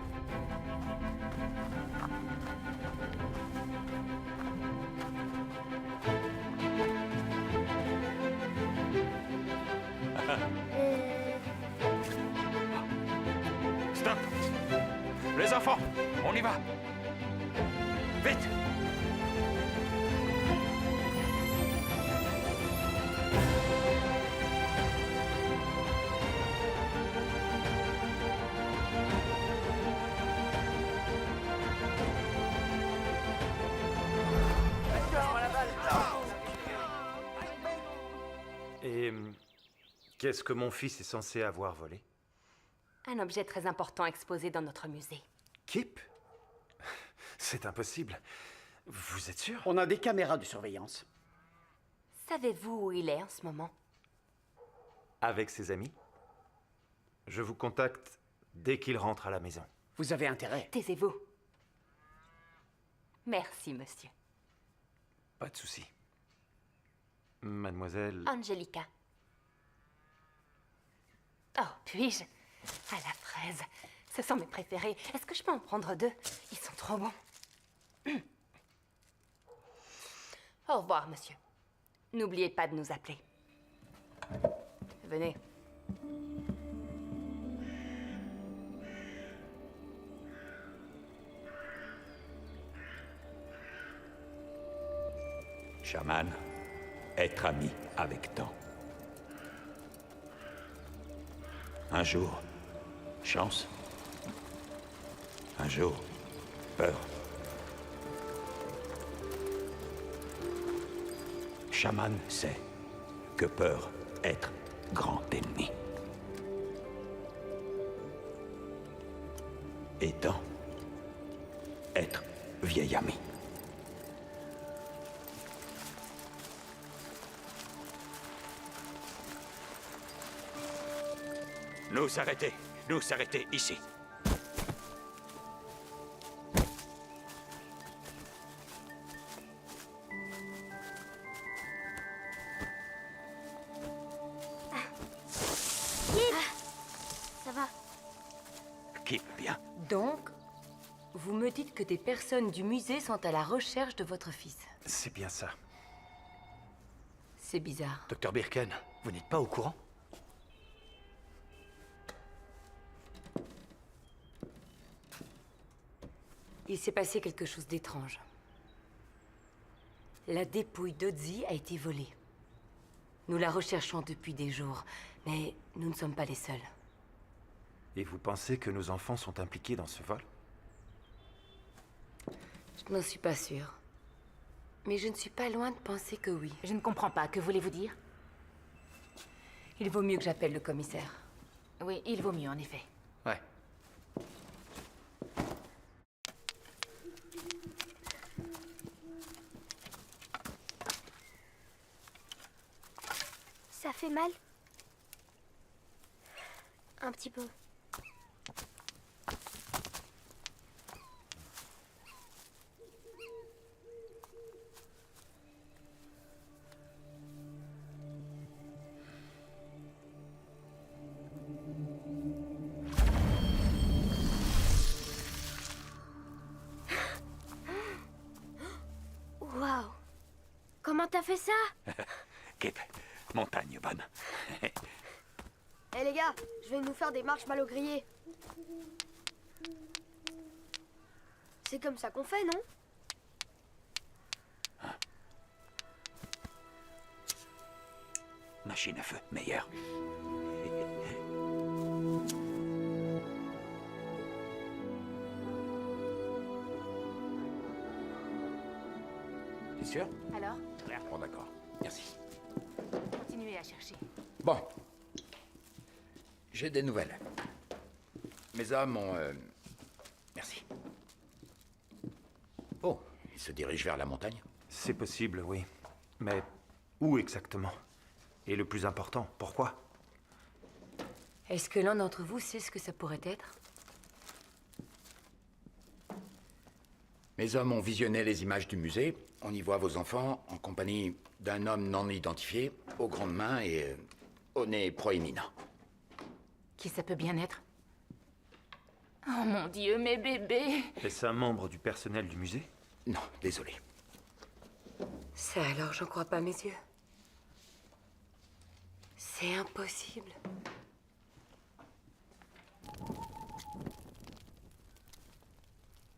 Stop. Les enfants, on y va. Vite. Et qu'est-ce que mon fils est censé avoir volé? Un objet très important exposé dans notre musée. Kip? C'est impossible. Vous êtes sûr? On a des caméras de surveillance. Savez-vous où il est en ce moment? Avec ses amis? Je vous contacte dès qu'il rentre à la maison. Vous avez intérêt. Taisez-vous. Merci, monsieur. Pas de souci. Mademoiselle... Angelica. Oh, puis-je? À la fraise. Ce sont mes préférés. Est-ce que je peux en prendre 2? Ils sont trop bons. Au revoir, monsieur. N'oubliez pas de nous appeler. Venez. Chaman, être ami avec temps. Un jour, chance. Un jour, peur. Chaman sait que peur être grand ennemi. Et temps, être vieil ami. Nous arrêter ici. Ça va. Kip, bien. Donc, vous me dites que des personnes du musée sont à la recherche de votre fils. C'est bien ça. C'est bizarre. Docteur Birken, vous n'êtes pas au courant? Il s'est passé quelque chose d'étrange. La dépouille d'Ozzy a été volée. Nous la recherchons depuis des jours, mais nous ne sommes pas les seuls. Et vous pensez que nos enfants sont impliqués dans ce vol? Je n'en suis pas sûre. Mais je ne suis pas loin de penser que oui. Je ne comprends pas. Que voulez-vous dire? Il vaut mieux que j'appelle le commissaire. Oui, il vaut mieux, en effet. Ouais. Ça fait mal? Un petit peu. Waouh! Comment t'as fait ça? Kip, montagne bonne. Eh les gars, je vais nous faire des marshmallows grillés. C'est comme ça qu'on fait, non? Machine à feu, meilleure. T'es sûr? Alors, Bon, d'accord. Merci. continuez à chercher. Bon. J'ai des nouvelles. Mes hommes ont... Merci. Oh, ils se dirigent vers la montagne? C'est possible, oui. Mais où exactement? Et le plus important, pourquoi? Est-ce que l'un d'entre vous sait ce que ça pourrait être? Mes hommes ont visionné les images du musée. On y voit vos enfants en compagnie d'un homme non identifié, aux grandes mains et au nez proéminent. Qui ça peut bien être? Oh mon Dieu, mes bébés! Est-ce un membre du personnel du musée? Non, désolé. Ça alors, j'en crois pas mes yeux. C'est impossible.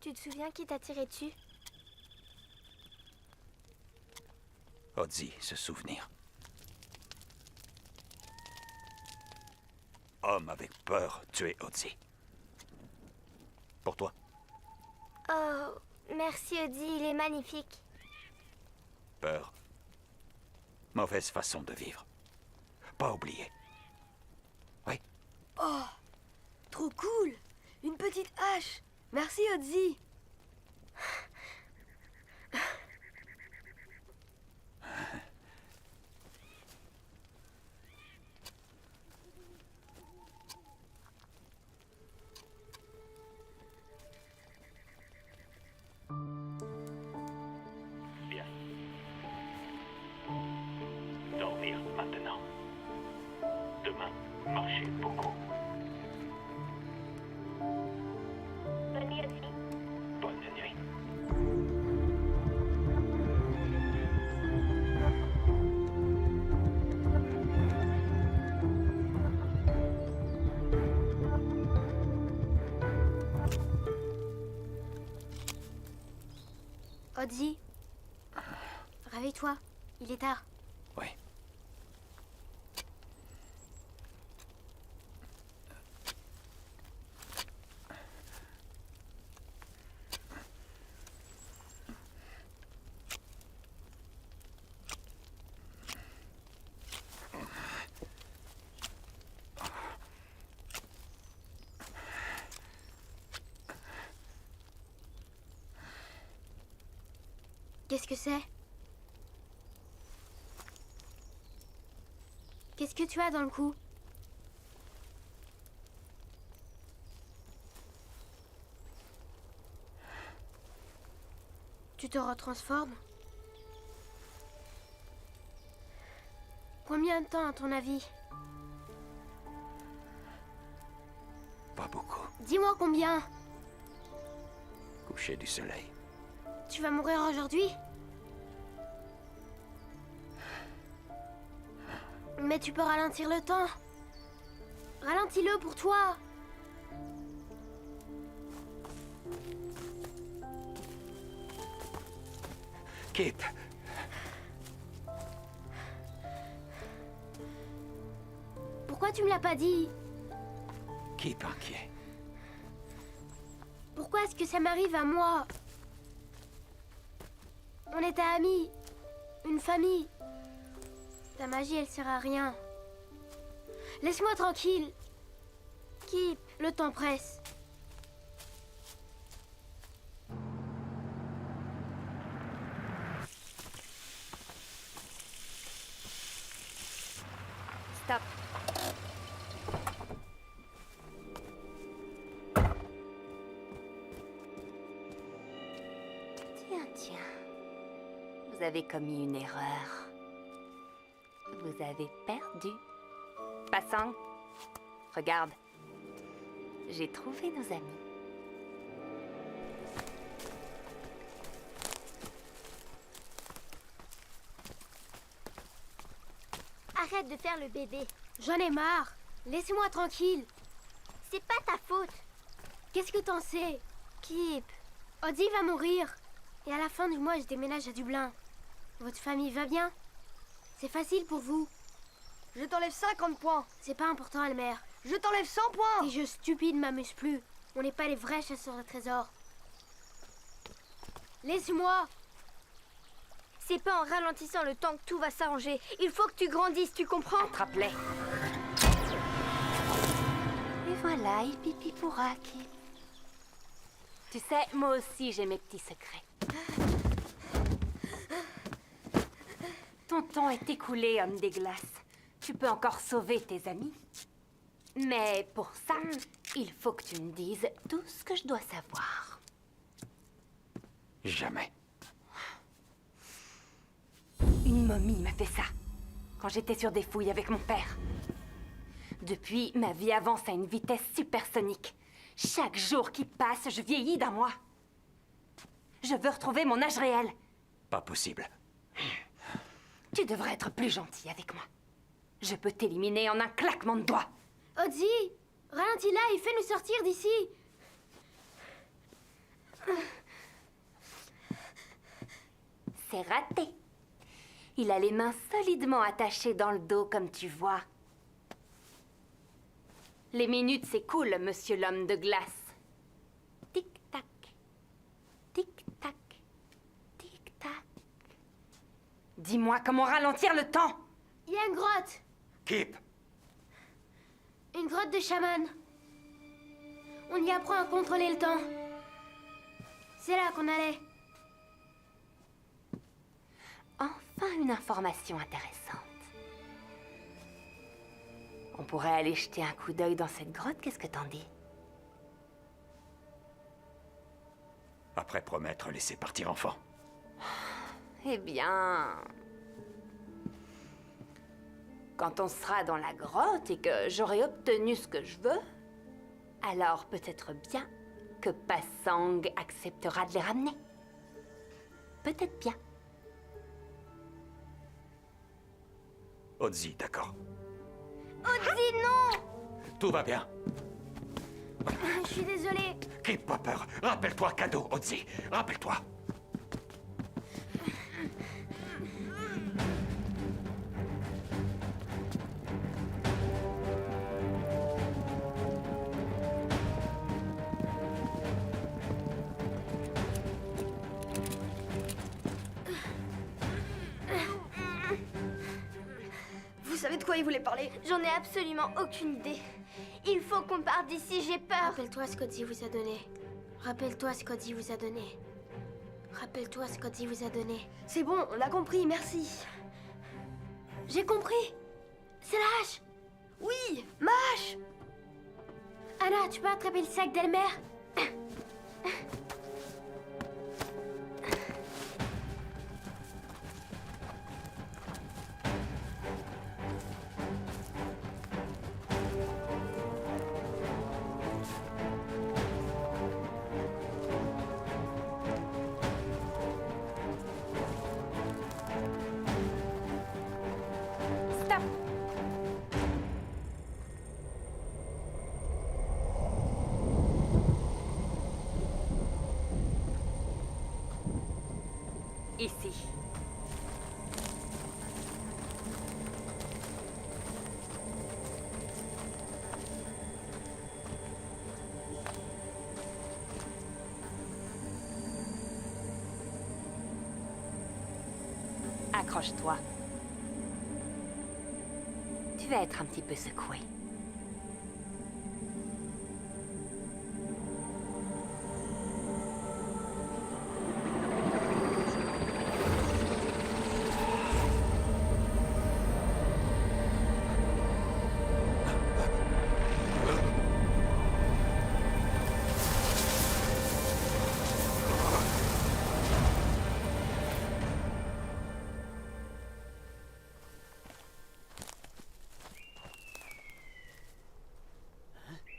Tu te souviens qui t'a tiré dessus? Ozzy, se souvenir. Homme avec peur, tuer Ozzy. Pour toi? Oh, merci Ozzy, il est magnifique. Peur. Mauvaise façon de vivre. Pas oublier. Oui. Oh, trop cool! Une petite hache! Merci Ozzy! Bien. Dormir maintenant. Demain, marcher beaucoup. Bonne nuit Ozzy. Bonne nuit. Ozzy, réveille-toi, il est tard. Oui. Qu'est-ce que c'est? Qu'est-ce que tu as dans le cou? Tu te retransformes? Combien de temps à ton avis? Pas beaucoup. Dis-moi combien? Coucher du soleil. Tu vas mourir aujourd'hui? Mais tu peux ralentir le temps. Ralentis-le pour toi. Kip. Pourquoi tu me l'as pas dit? Kip inquiet. Pourquoi est-ce que ça m'arrive à moi? On était amis, une famille. Ta magie, elle sert à rien. Laisse-moi tranquille. Kip, le temps presse. Stop. Tiens. Vous avez commis une erreur. Vous avez perdu. Passant, regarde. J'ai trouvé nos amis. Arrête de faire le bébé. J'en ai marre. Laisse-moi tranquille. C'est pas ta faute. Qu'est-ce que t'en sais? Kip. Odie va mourir. Et à la fin du mois, je déménage à Dublin. Votre famille va bien? C'est facile pour vous. Je t'enlève 50 points. C'est pas important, Elmer. Je t'enlève 100 points. Tes jeux stupides m'amusent plus. On n'est pas les vrais chasseurs de trésors. Laisse-moi. C'est pas en ralentissant le temps que tout va s'arranger. Il faut que tu grandisses, tu comprends? Attrape-les. Et voilà, il pipi pourra, Kip. Tu sais, moi aussi, j'ai mes petits secrets. Ton temps est écoulé, homme des glaces. Tu peux encore sauver tes amis. Mais pour ça, il faut que tu me dises tout ce que je dois savoir. Jamais. Une momie m'a fait ça, quand j'étais sur des fouilles avec mon père. Depuis, ma vie avance à une vitesse supersonique. Chaque jour qui passe, je vieillis d'un mois. Je veux retrouver mon âge réel. Pas possible. Tu devrais être plus gentil avec moi. Je peux t'éliminer en un claquement de doigts. Odie, ralentis-la et fais-nous sortir d'ici. C'est raté. Il a les mains solidement attachées dans le dos, comme tu vois. Les minutes s'écoulent, monsieur l'homme de glace. Tic-tac. Tic-tac. Tic-tac. Dis-moi comment ralentir le temps. Il y a une grotte. Kip. Une grotte de chaman. On y apprend à contrôler le temps. C'est là qu'on allait. Enfin, une information intéressante. On pourrait aller jeter un coup d'œil dans cette grotte, qu'est-ce que t'en dis? Après promettre laisser partir enfant. Eh bien... Quand on sera dans la grotte et que j'aurai obtenu ce que je veux, alors peut-être bien que Passang acceptera de les ramener. Peut-être bien. Odzi, d'accord. Odzi, non! Tout va bien. Je suis désolée. Kip, pas peur. Rappelle-toi, cadeau, Odzi. Rappelle-toi. Vous savez de quoi il voulait parler? J'en ai absolument aucune idée. Il faut qu'on parte d'ici, j'ai peur. Rappelle-toi ce qu'Odie vous a donné. Rappelle-toi ce qu'Odie vous a donné. Rappelle-toi ce qu'Odie vous a donné. C'est bon, on a compris, merci. J'ai compris. C'est la hache. Oui, ma hache. Anna, tu peux attraper le sac d'Elmer? Stop! Ici. Accroche-toi. Tu vas être un petit peu secoué.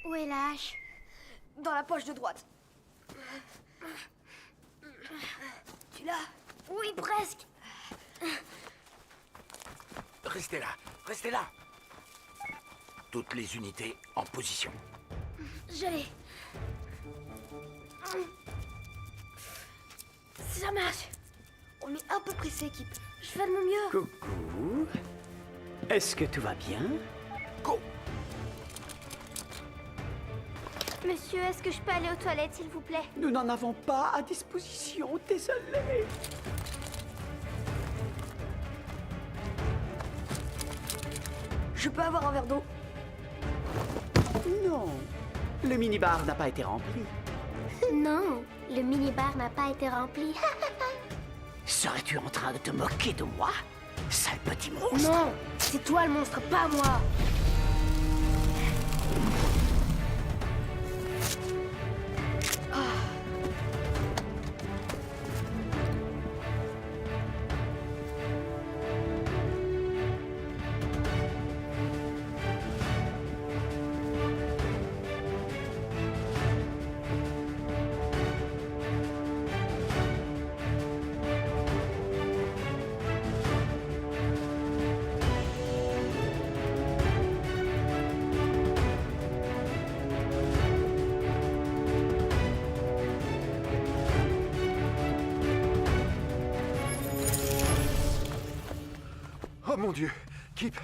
Où est la hache? Dans la poche de droite. Tu l'as? Oui, presque. Restez là, restez là. Toutes les unités en position. J'allais. Ça marche. On est un peu pressé, Kip. Je fais de mon mieux. Coucou. Est-ce que tout va bien? Go! Monsieur, est-ce que je peux aller aux toilettes, s'il vous plaît? Nous n'en avons pas à disposition, désolé. Je peux avoir un verre d'eau? Non, le minibar n'a pas été rempli. Non, le minibar n'a pas été rempli. Serais-tu en train de te moquer de moi, sale petit monstre? Non, c'est toi le monstre, pas moi. Oh mon Dieu, Kip.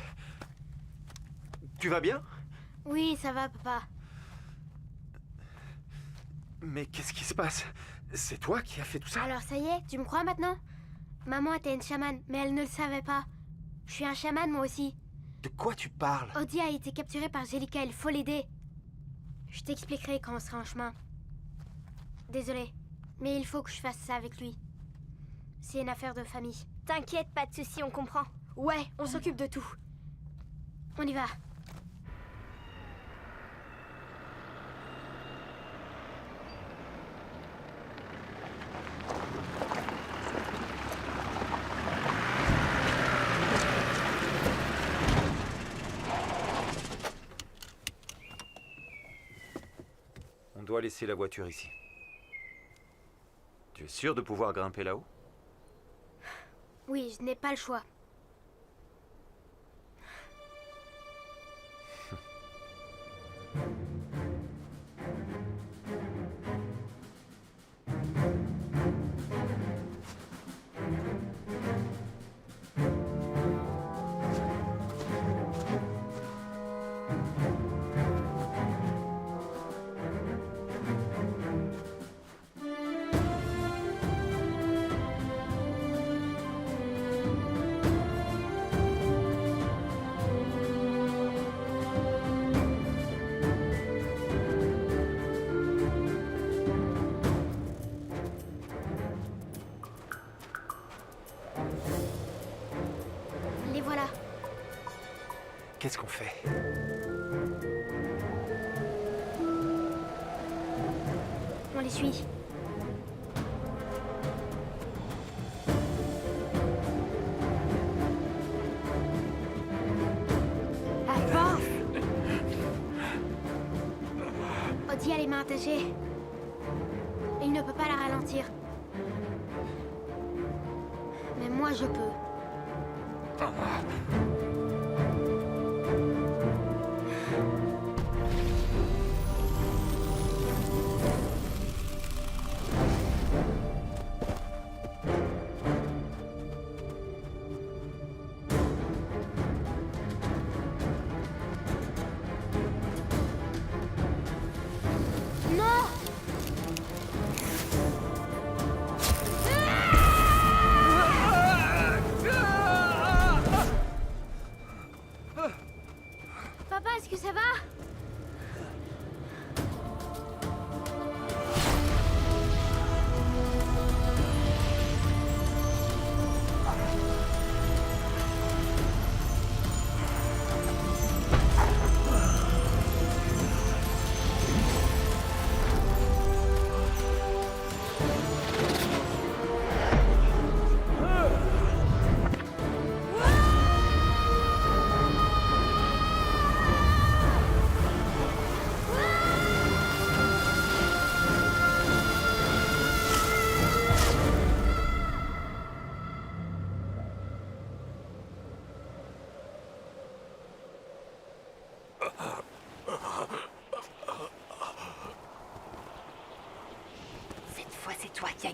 Tu vas bien? Oui, ça va, papa. Mais qu'est-ce qui se passe? C'est toi qui as fait tout ça? Alors ça y est, tu me crois maintenant? Maman était une chamane, mais elle ne le savait pas. Je suis un chaman moi aussi. De quoi tu parles? Audi a été capturé par Jellica, il faut l'aider. Je t'expliquerai quand on sera en chemin. Désolée, mais il faut que je fasse ça avec lui. C'est une affaire de famille. T'inquiète, pas de soucis, on comprend. Ouais, on s'occupe de tout. On y va. On doit laisser la voiture ici. Tu es sûr de pouvoir grimper là-haut? Oui, je n'ai pas le choix. Les voilà. Qu'est-ce qu'on fait? On les suit. Avance! Audi a les mains attachées. Il ne peut pas la ralentir. Mais moi, je peux. Non!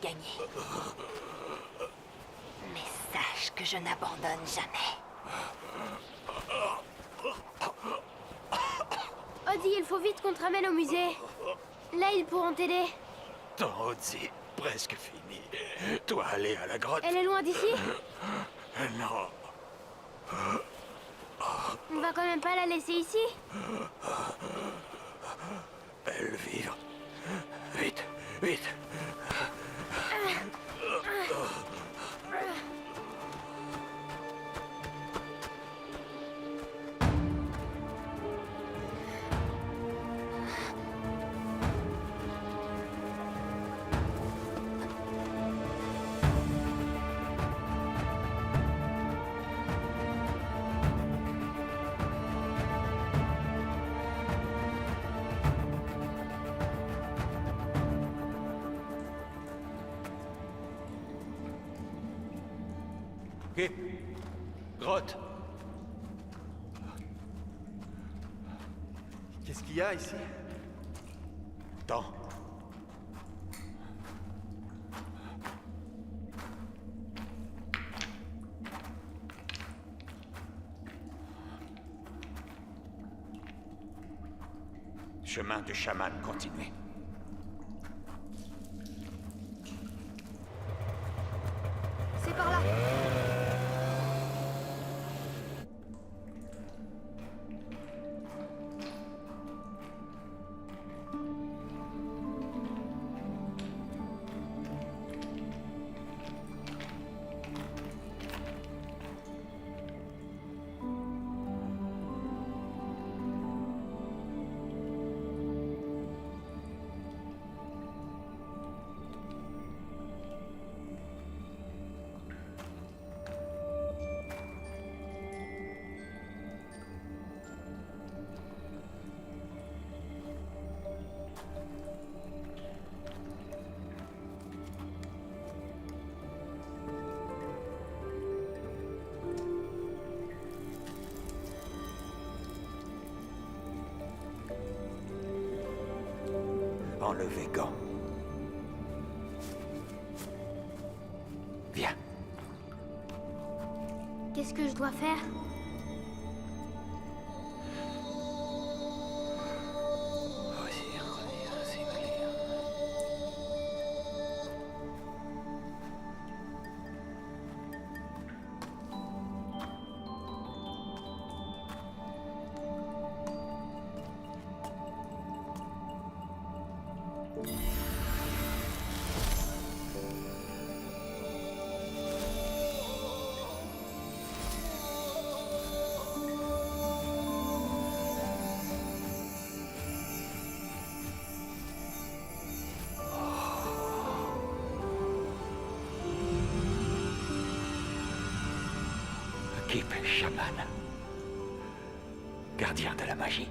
gagné. Mais sache que je n'abandonne jamais. Odie, il faut vite qu'on te ramène au musée. Là, ils pourront t'aider. Ton Otzi, presque fini. Toi, aller à la grotte. Elle est loin d'ici? Non. On va quand même pas la laisser ici? Belle vivre. Vite, vite. Kip. Grotte. Qu'est-ce qu'il y a ici? Temps. Chemin du chaman, continuez. C'est par là. Enlevez gants. Viens. Qu'est-ce que je dois faire? Kip, chaman. Gardien de la magie.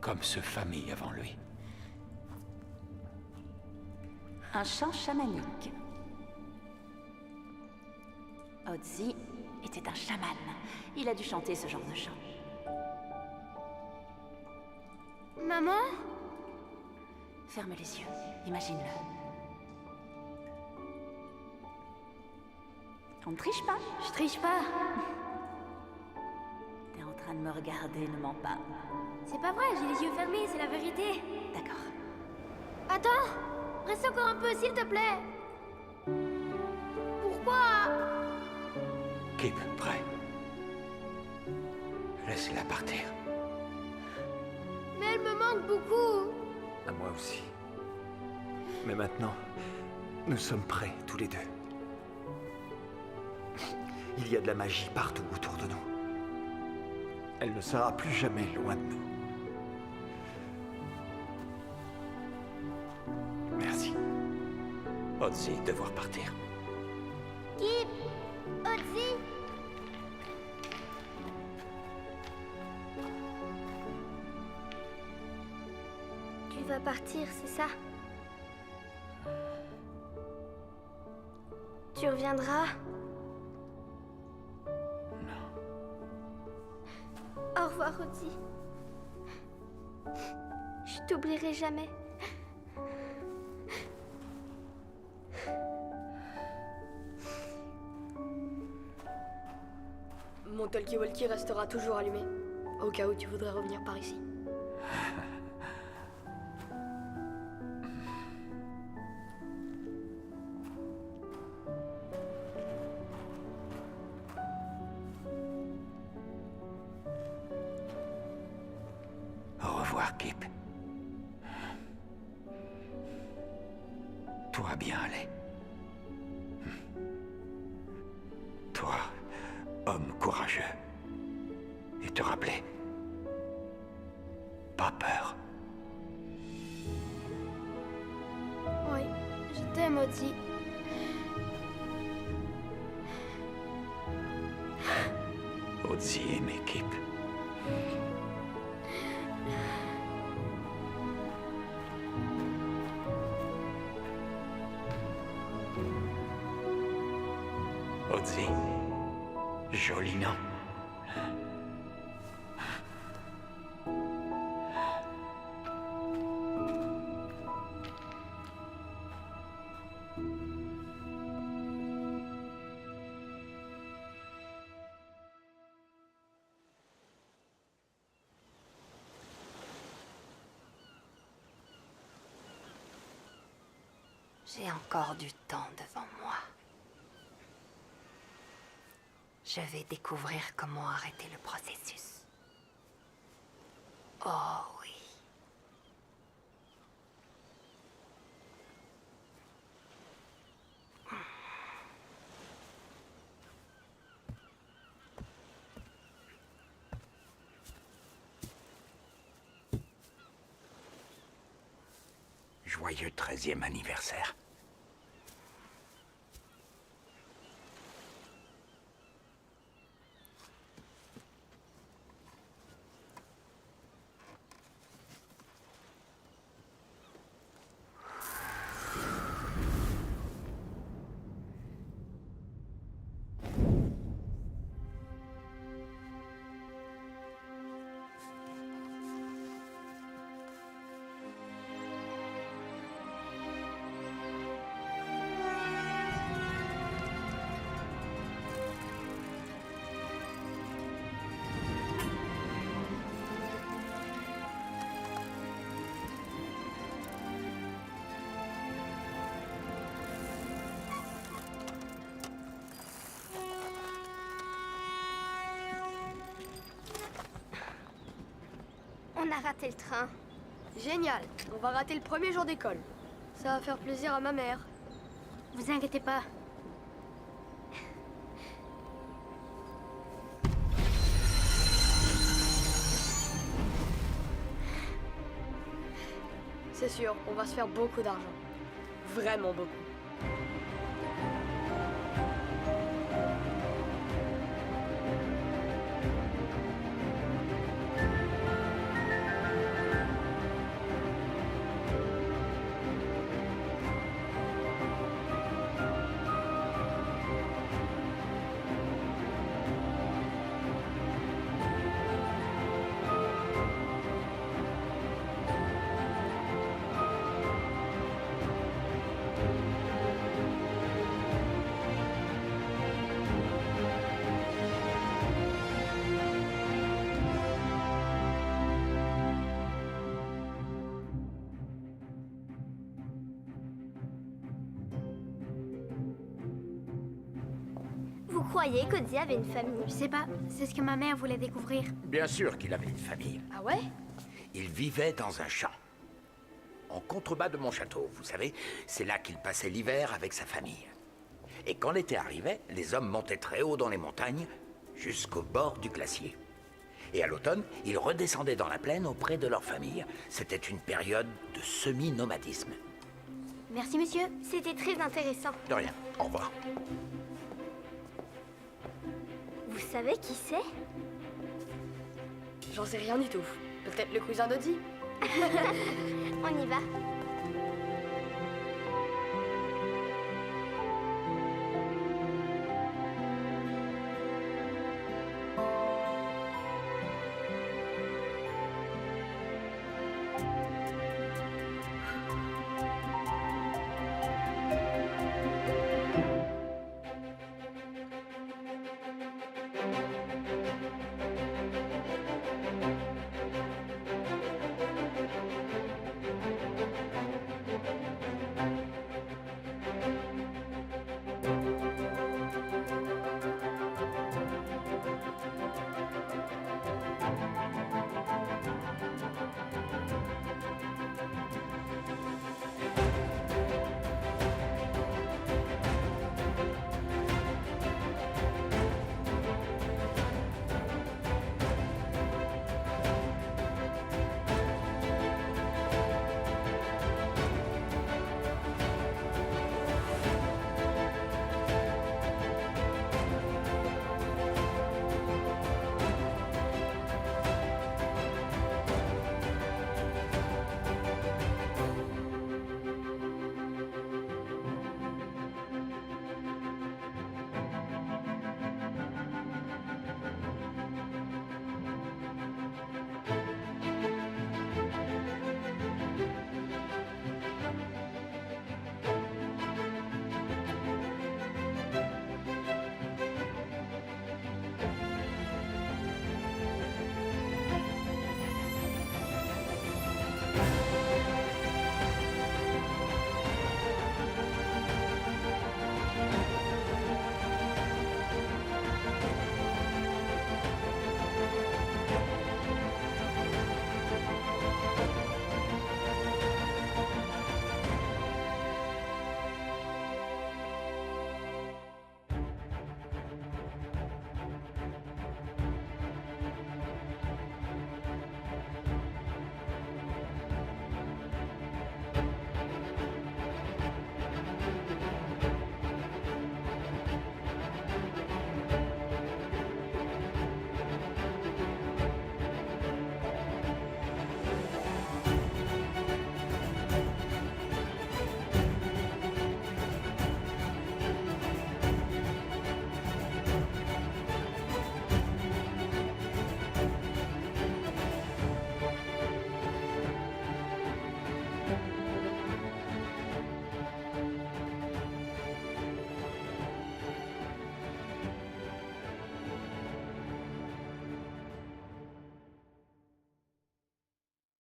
Comme ce famille avant lui. Un chant chamanique. Otzi était un chaman. Il a dû chanter ce genre de chant. Maman? Ferme les yeux, imagine-le. On ne triche pas. Je triche pas. T'es en train de me regarder, ne mens pas. C'est pas vrai, j'ai les yeux fermés, c'est la vérité. D'accord. Attends! Reste encore un peu, s'il te plaît. Pourquoi? Kip, prêt. Laisse-la partir. Mais elle me manque beaucoup. À moi aussi. Mais maintenant, nous sommes prêts, tous les deux. Il y a de la magie partout autour de nous. Elle ne sera plus jamais loin de nous. Merci. Otzi, devoir partir. Kip! Otzi! Tu vas partir, c'est ça? Tu reviendras? Au revoir, Otzi. Je t'oublierai jamais. Mon talkie-walkie restera toujours allumé, au cas où tu voudrais revenir par ici. Au revoir, Kip. Toi bien aller. Toi, homme courageux. Et te rappeler. Pas peur. Oui, je t'aime, Ozzy. Ozzy aimé Kip. Ozzy. Joli nom. J'ai encore du temps devant moi. Je vais découvrir comment arrêter le processus. Oh oui. Joyeux 13e anniversaire. On a raté le train. Génial, on va rater le premier jour d'école. Ça va faire plaisir à ma mère. Vous inquiétez pas. C'est sûr, on va se faire beaucoup d'argent. Vraiment beaucoup. Vous croyez qu'Ozzy avait une famille? Je sais pas, c'est ce que ma mère voulait découvrir. Bien sûr qu'il avait une famille. Ah ouais? Il vivait dans un champ. En contrebas de mon château, vous savez, c'est là qu'il passait l'hiver avec sa famille. Et quand l'été arrivait, les hommes montaient très haut dans les montagnes, jusqu'au bord du glacier. Et à l'automne, ils redescendaient dans la plaine auprès de leur famille. C'était une période de semi-nomadisme. Merci, monsieur. C'était très intéressant. De rien. Au revoir. Vous savez qui c'est? J'en sais rien du tout. Peut-être le cousin d'Ozzy. On y va.